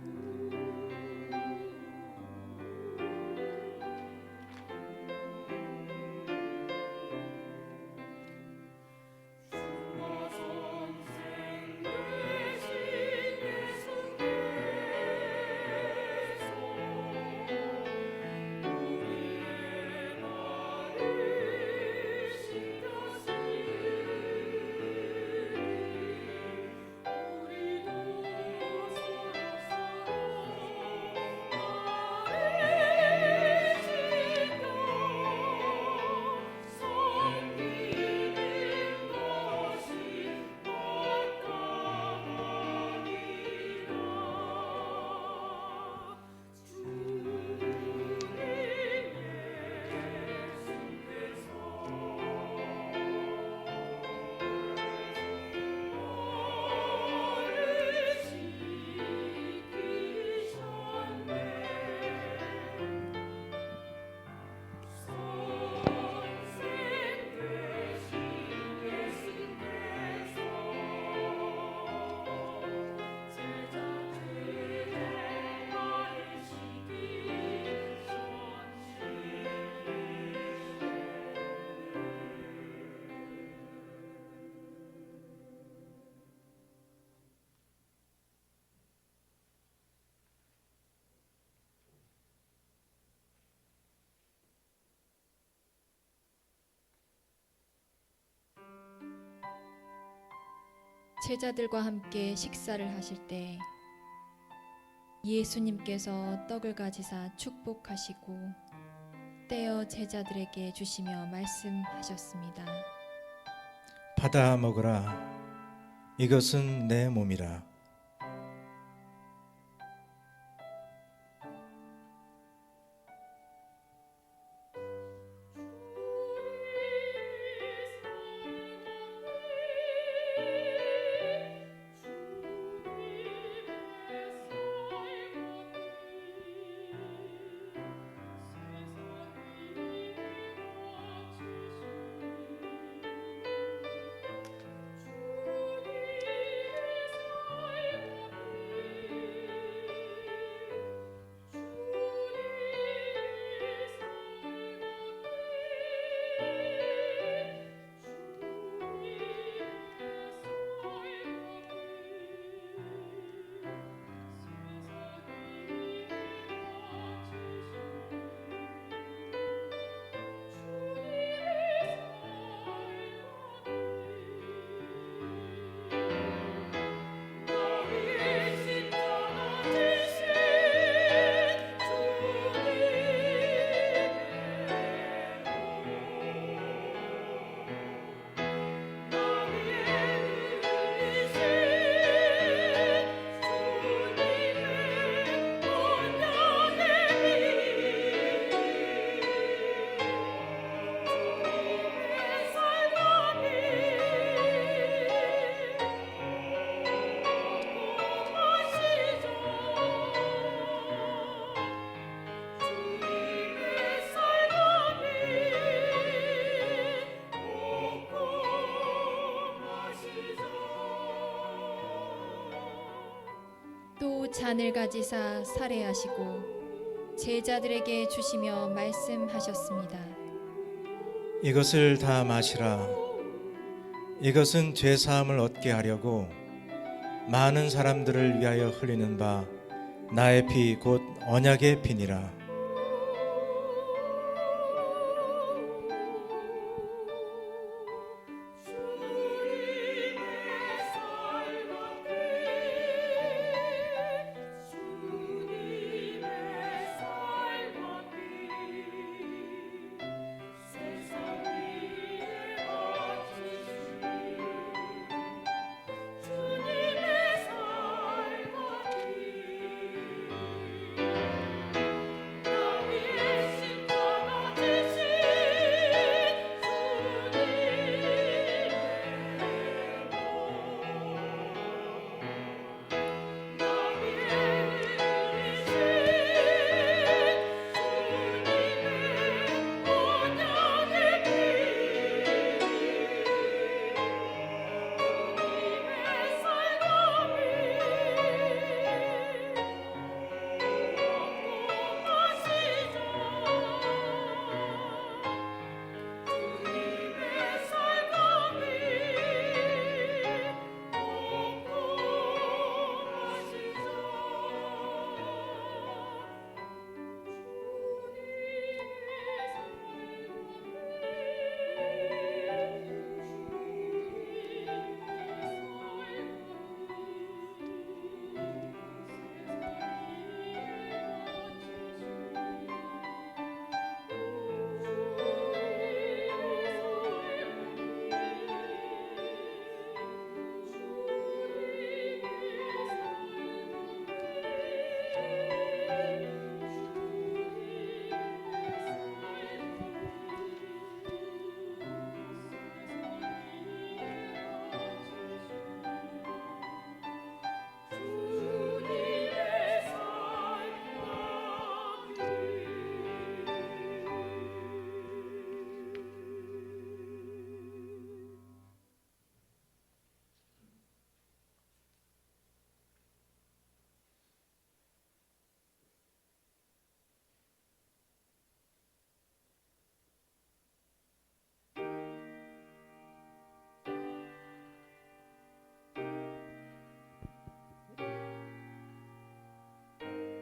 제자들과 함께 식사를 하실 때 예수님께서 떡을 가지사 축복하시고 떼어 제자들에게 주시며 말씀하셨습니다. 받아 먹으라. 이것은 내 몸이라. 또 잔을 가지사 살해하시고 제자들에게 주시며 말씀하셨습니다. 이것을 다 마시라. 이것은 죄 사함을 얻게 하려고 많은 사람들을 위하여 흘리는 바 나의 피 곧 언약의 피니라.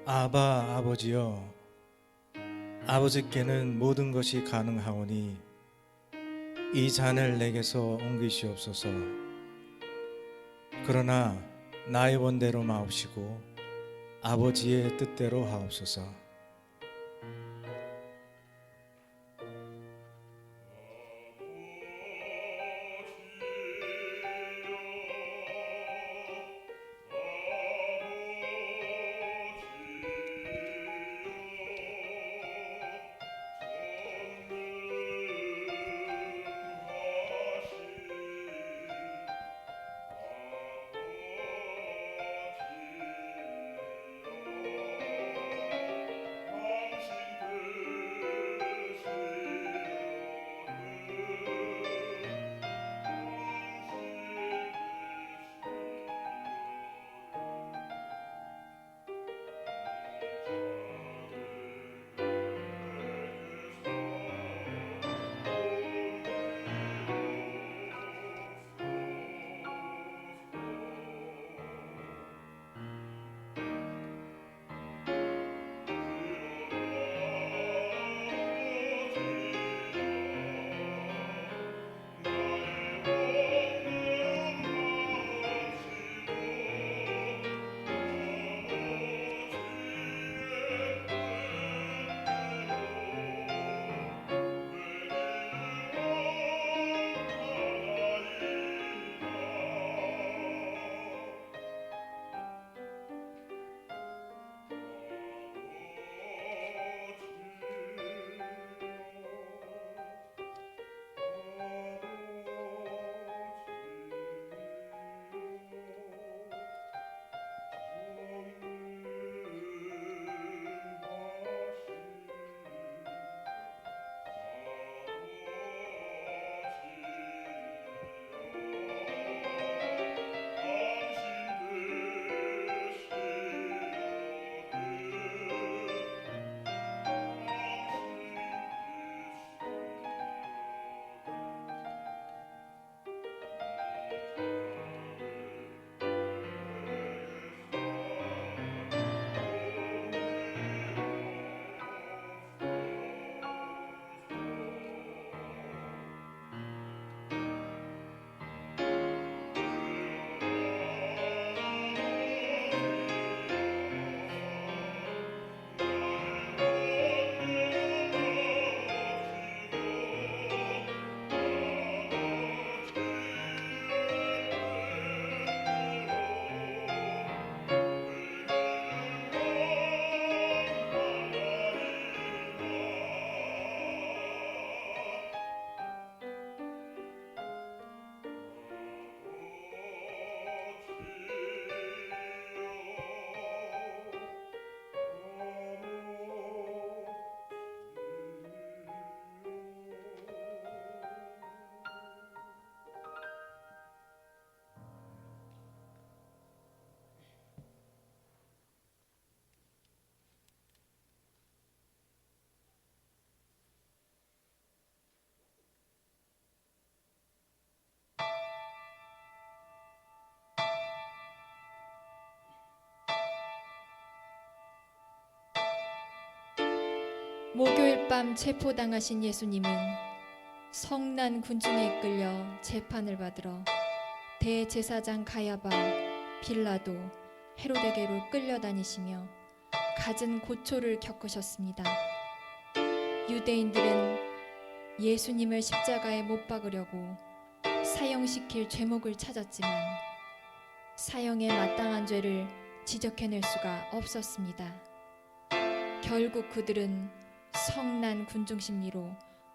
아바 아버지여, 아버지께는 모든 것이 가능하오니 이 잔을 내게서 옮기시옵소서. 그러나 나의 원대로 마옵시고 아버지의 뜻대로 하옵소서. 목요일 밤 체포당하신 예수님은 성난 군중에 이끌려 재판을 받으러 대제사장 가야바, 빌라도, 헤로데게로 끌려다니시며 갖은 고초를 겪으셨습니다. 유대인들은 예수님을 십자가에 못 박으려고 사형시킬 죄목을 찾았지만 사형에 마땅한 죄를 지적해낼 수가 없었습니다. 결국 그들은 성난 군중 심리로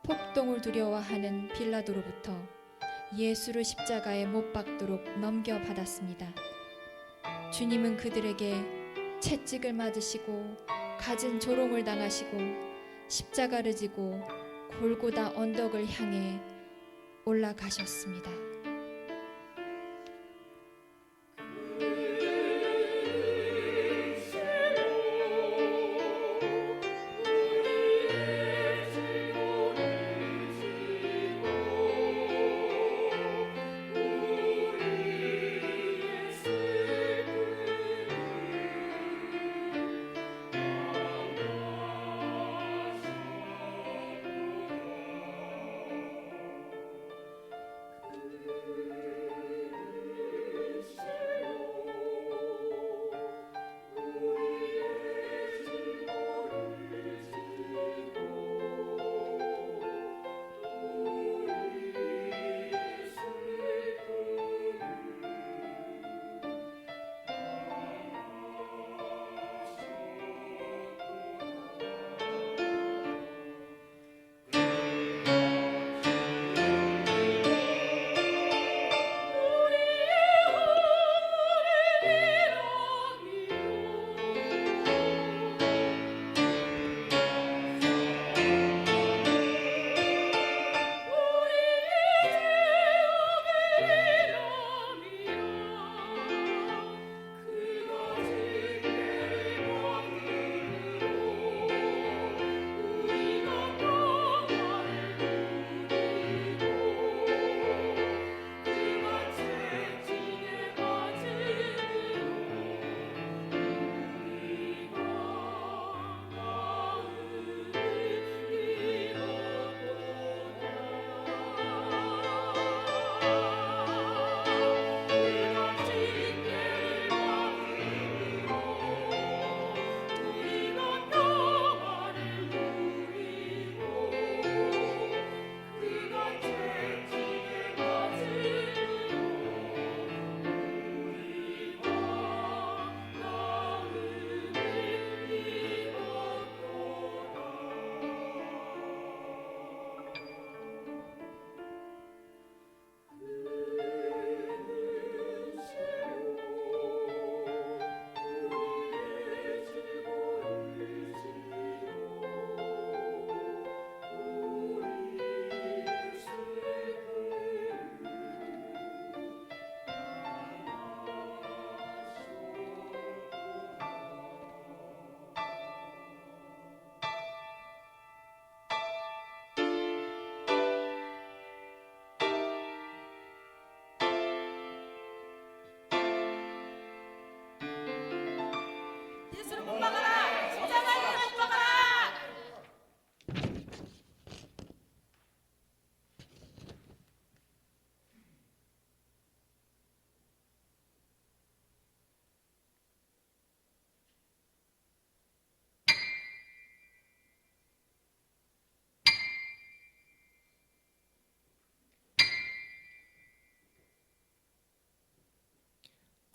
폭동을 두려워하는 빌라도로부터 예수를 십자가에 못 박도록 넘겨받았습니다. 주님은 그들에게 채찍을 맞으시고 갖은 조롱을 당하시고 십자가를 지고 골고다 언덕을 향해 올라가셨습니다.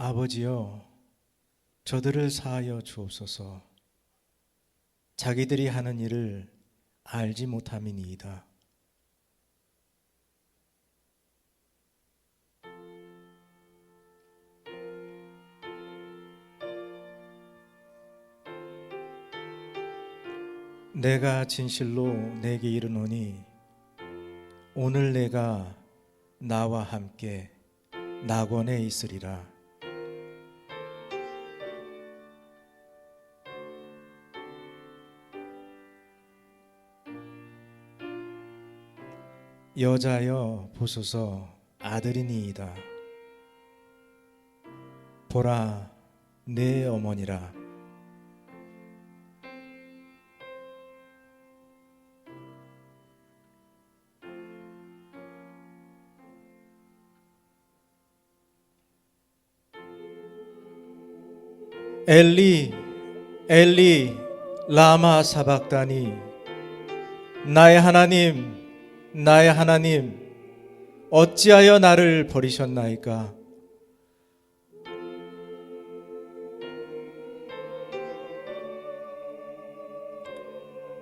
아버지여, 저들을 사하여 주옵소서. 자기들이 하는 일을 알지 못함이니이다. 내가 진실로 내게 이르노니 오늘 내가 나와 함께 낙원에 있으리라. 여자여 보소서, 아들이니이다. 보라, 내 어머니라. 엘리 엘리 라마 사박다니, 나의 하나님 어찌하여 나를 버리셨나이까.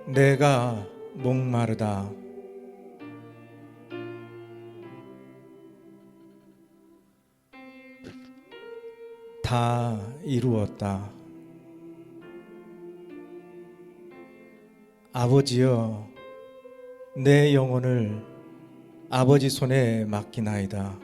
내가 목마르다. 다 이루었다. 아버지여, 내 영혼을 아버지 손에 맡기나이다.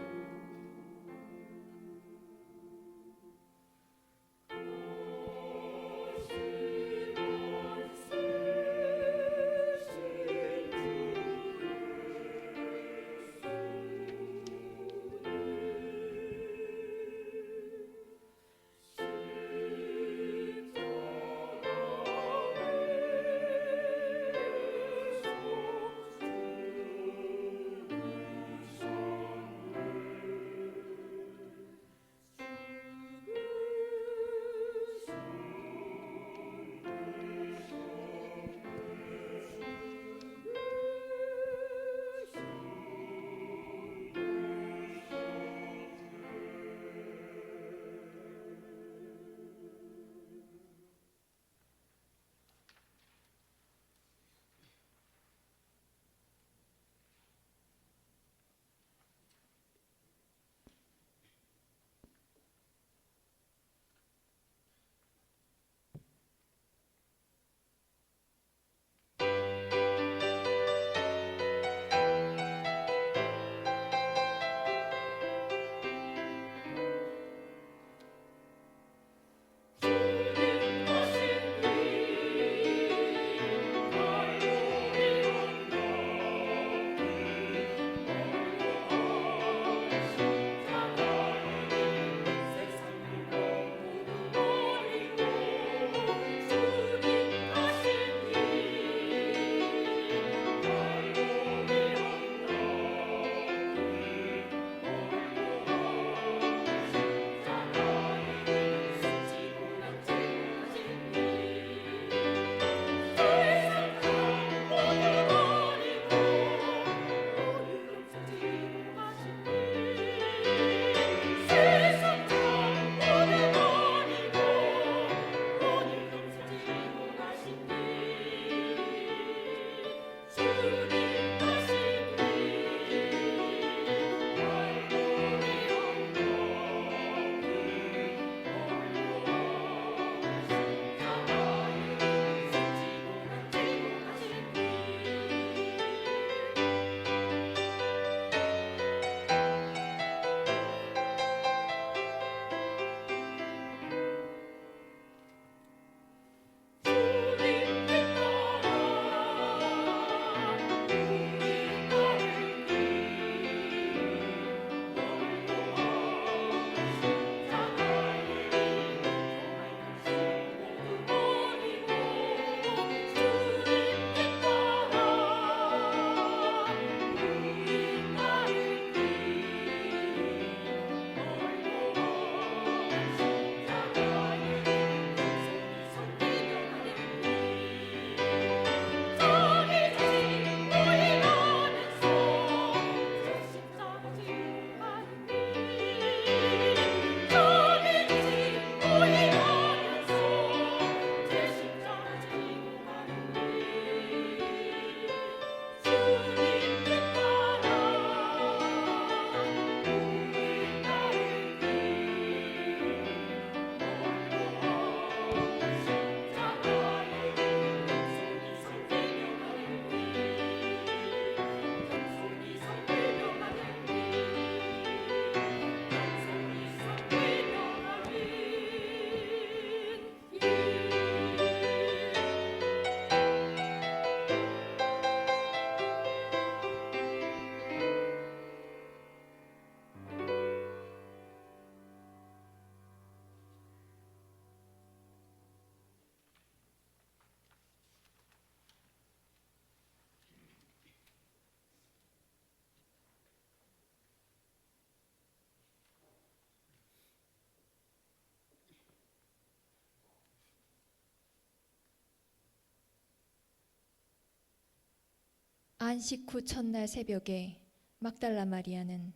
안식 후 첫날 새벽에 막달라 마리아는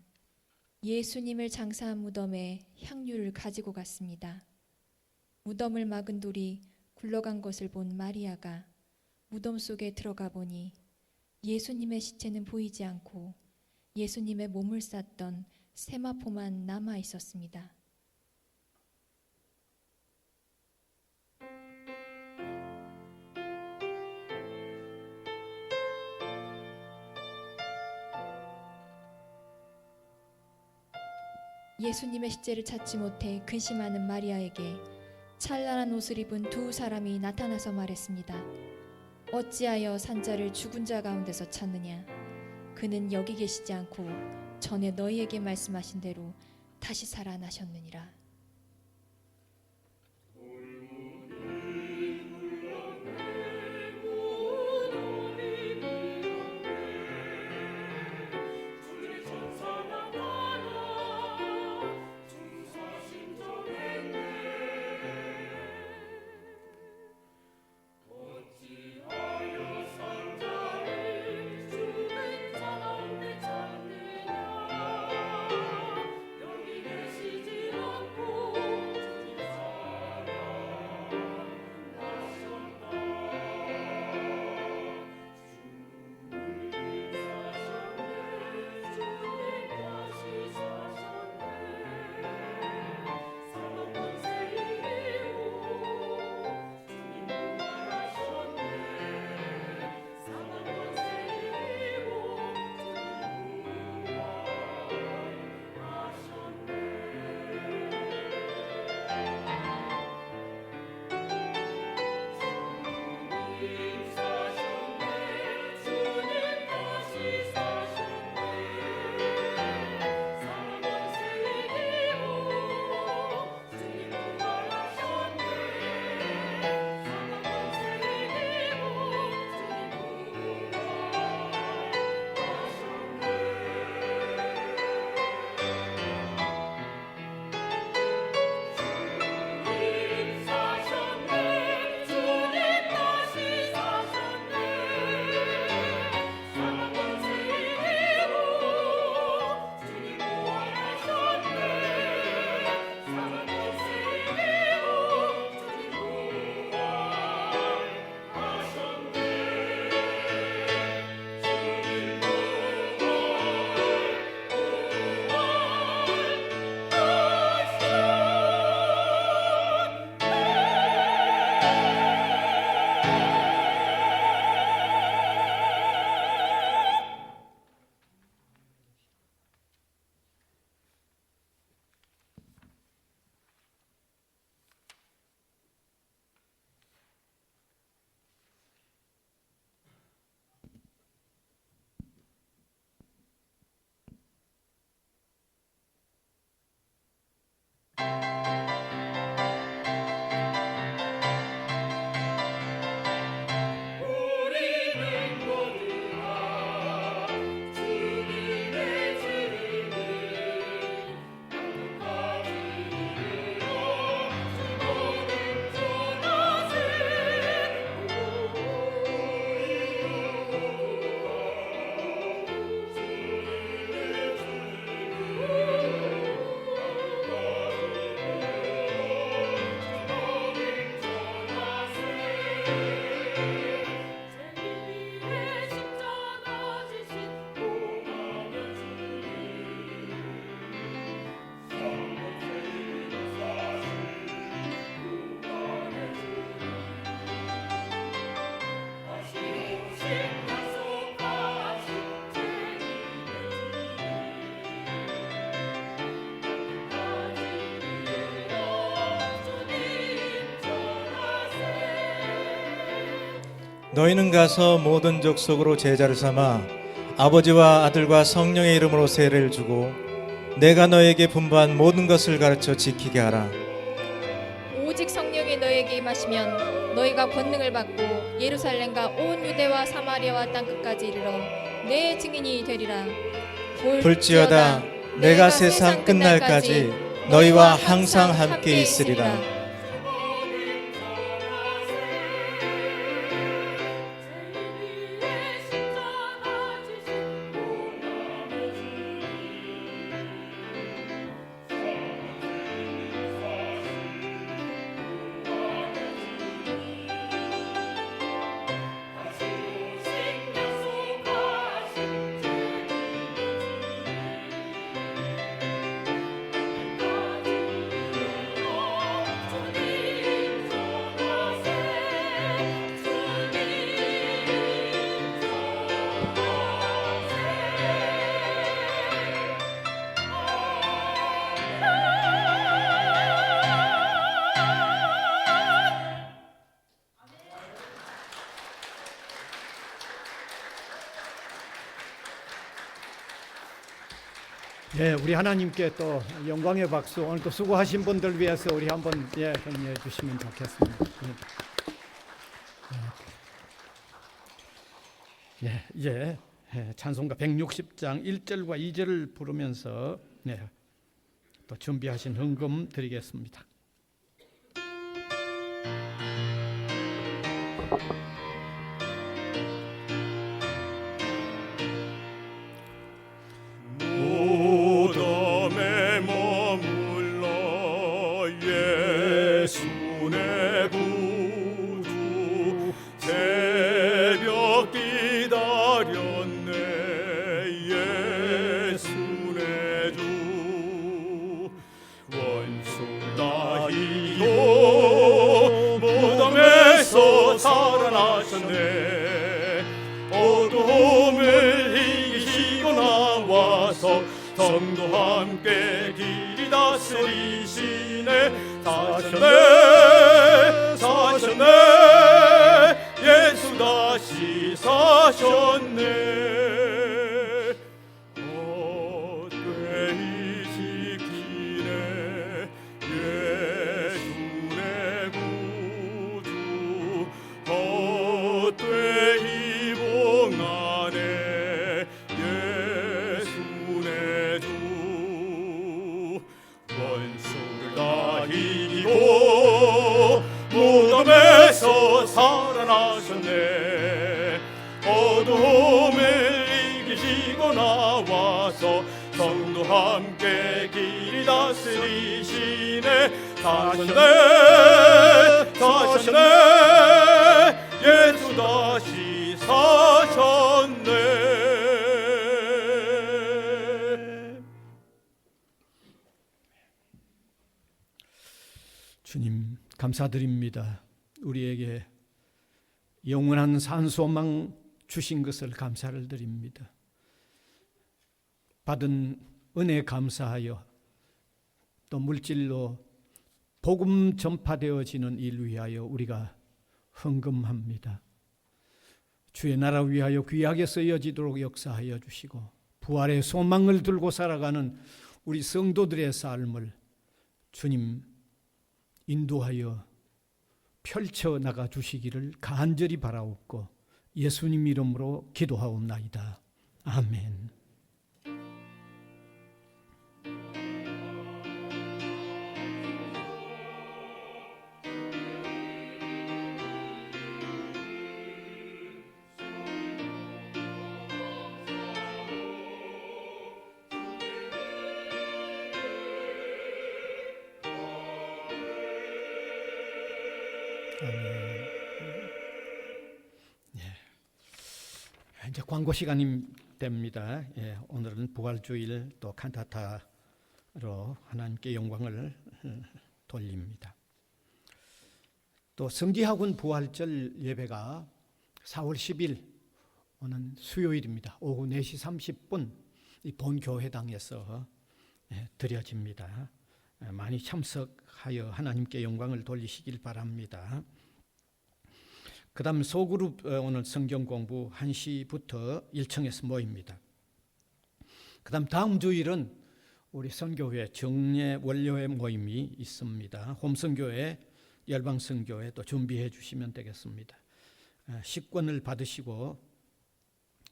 예수님을 장사한 무덤에 향유를 가지고 갔습니다. 무덤을 막은 돌이 굴러간 것을 본 마리아가 무덤 속에 들어가 보니 예수님의 시체는 보이지 않고 예수님의 몸을 쌌던 세마포만 남아 있었습니다. 예수님의 시체를 찾지 못해 근심하는 마리아에게 찬란한 옷을 입은 두 사람이 나타나서 말했습니다. 어찌하여 산자를 죽은 자 가운데서 찾느냐? 그는 여기 계시지 않고 전에 너희에게 말씀하신 대로 다시 살아나셨느니라. 너희는 가서 모든 족속으로 제자를 삼아 아버지와 아들과 성령의 이름으로 세례를 주고 내가 너에게 분부한 모든 것을 가르쳐 지키게 하라. 오직 성령이 너에게 임하시면 너희가 권능을 받고 예루살렘과 온 유대와 사마리아와 땅끝까지 이르러 내 증인이 되리라. 볼지어다 내가 세상 끝날까지 너희와 항상 함께 있으리라. 예, 우리 하나님께 또 영광의 박수. 오늘 또 수고하신 분들 위해서 우리 한번 격려해 주시면 좋겠습니다. 이제 찬송가 160장 1절과 2절을 부르면서 또 준비하신 헌금 드리겠습니다. 무덤에 머물러 예수 내 구주 새벽 기다렸네 예수 내 주 원수 다 이기고 무덤에서 살아나셨네 어둠을 이기시고 나와서 성도 함께 길이 다스리시네 사셨네 예수 다시 사셨네 헛되이 지키네 예수 내 구주 헛되이 봉하네 예수 내 주 원수를 다 이기고 무덤에서 살아나셨네 어둠을 이기시고 나와서 성도 함께 길이 다스리시네 사셨네 예수 다시 사셨네 주님 감사드립니다. 우리에게 영원한 산소망 주신 것을 감사를 드립니다. 받은 은혜 감사하여 또 물질로 복음 전파되어지는 일 위하여 우리가 헌금합니다. 주의 나라 위하여 귀하게 쓰여지도록 역사하여 주시고 부활의 소망을 들고 살아가는 우리 성도들의 삶을 주님 인도하여 펼쳐나가 주시기를 간절히 바라옵고 예수님 이름으로 기도하옵나이다. 아멘. 이제 광고 시간이 됩니다. 오늘은 부활주일 또 칸타타로 하나님께 영광을 돌립니다. 또 성지학원 부활절 예배가 4월 10일 오는 수요일입니다. 오후 4시 30분 이 본교회당에서 드려집니다. 많이 참석하여 하나님께 영광을 돌리시길 바랍니다. 그 다음 소그룹 오늘 성경 공부 1시부터 1층에서 모입니다. 그 다음 주일은 우리 선교회 정례 원료회 모임이 있습니다. 홈선교회, 열방선교회 또 준비해 주시면 되겠습니다. 식권을 받으시고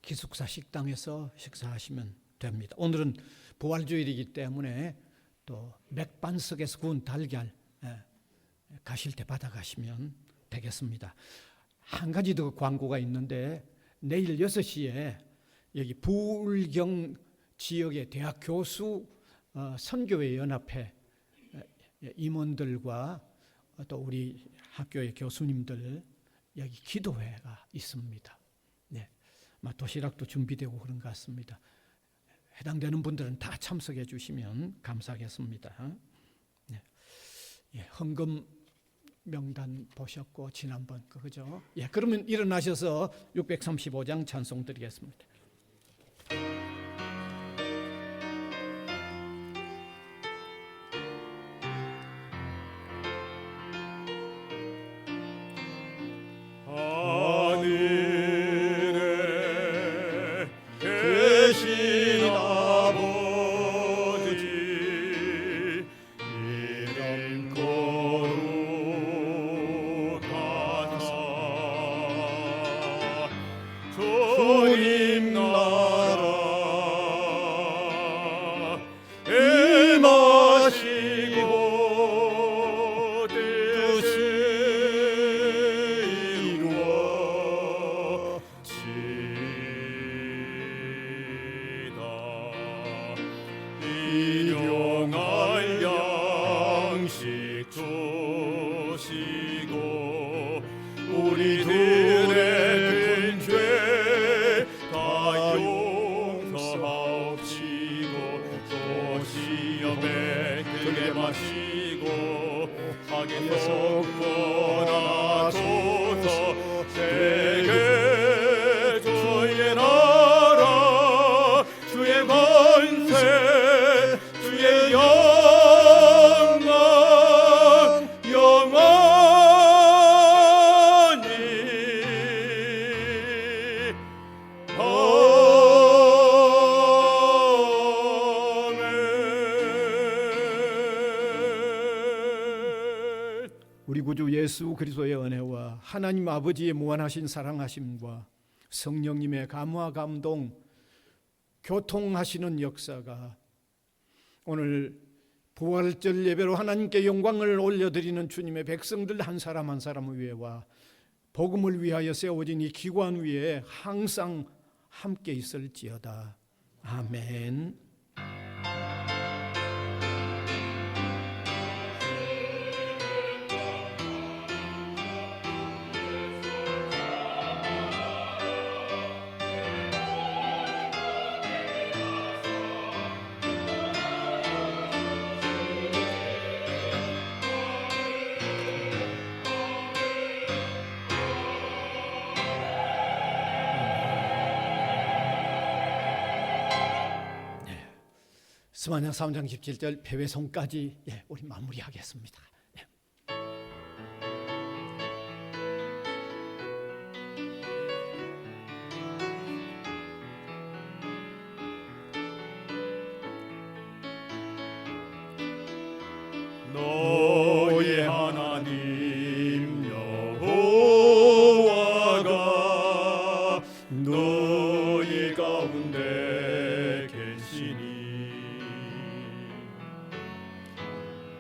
기숙사 식당에서 식사하시면 됩니다. 오늘은 부활주일이기 때문에 또 맥반석에서 구운 달걀 가실 때 받아가시면 되겠습니다. 한 가지 더 광고가 있는데 내일 6시에 여기 부울경 지역의 대학 교수 선교회 연합회 임원들과 또 우리 학교의 교수님들 여기 기도회가 있습니다. 도시락도 준비되고 그런 것 같습니다. 해당되는 분들은 다 참석해 주시면 감사하겠습니다. 헌금 명단 보셨고 지난번 그죠? 그러면 일어나셔서 635장 찬송 드리겠습니다. 하늘에 계신 아버지 몸에 들게 마시고 악에서 구원하소서. 세계 주의 나라 주의 권세 주의 영광 영원히 아멘. 우리 구주 예수 그리스도의 은혜와 하나님 아버지의 무한하신 사랑하심과 성령님의 감화 감동 교통하시는 역사가 오늘 부활절 예배로 하나님께 영광을 올려드리는 주님의 백성들 한 사람 한 사람 위에와 복음을 위하여 세워진 이 기관 위에 항상 함께 있을지어다. 아멘. 스마냐 3장 17절 배회송까지 우리 마무리하겠습니다. 너의 하나님 여호와가 너희 가운데 계시니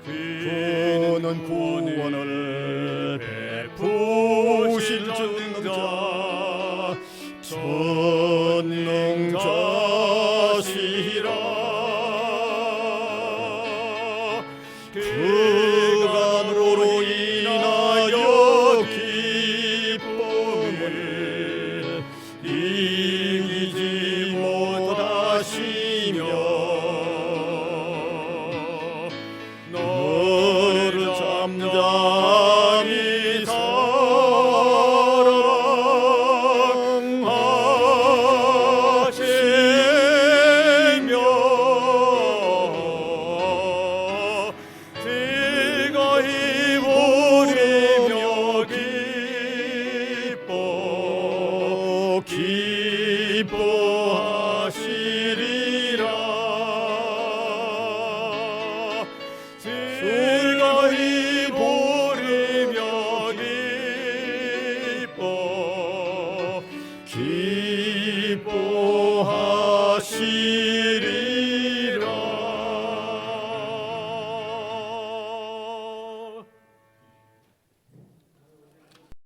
그는 구원을 베푸실 전능자 전능자시라.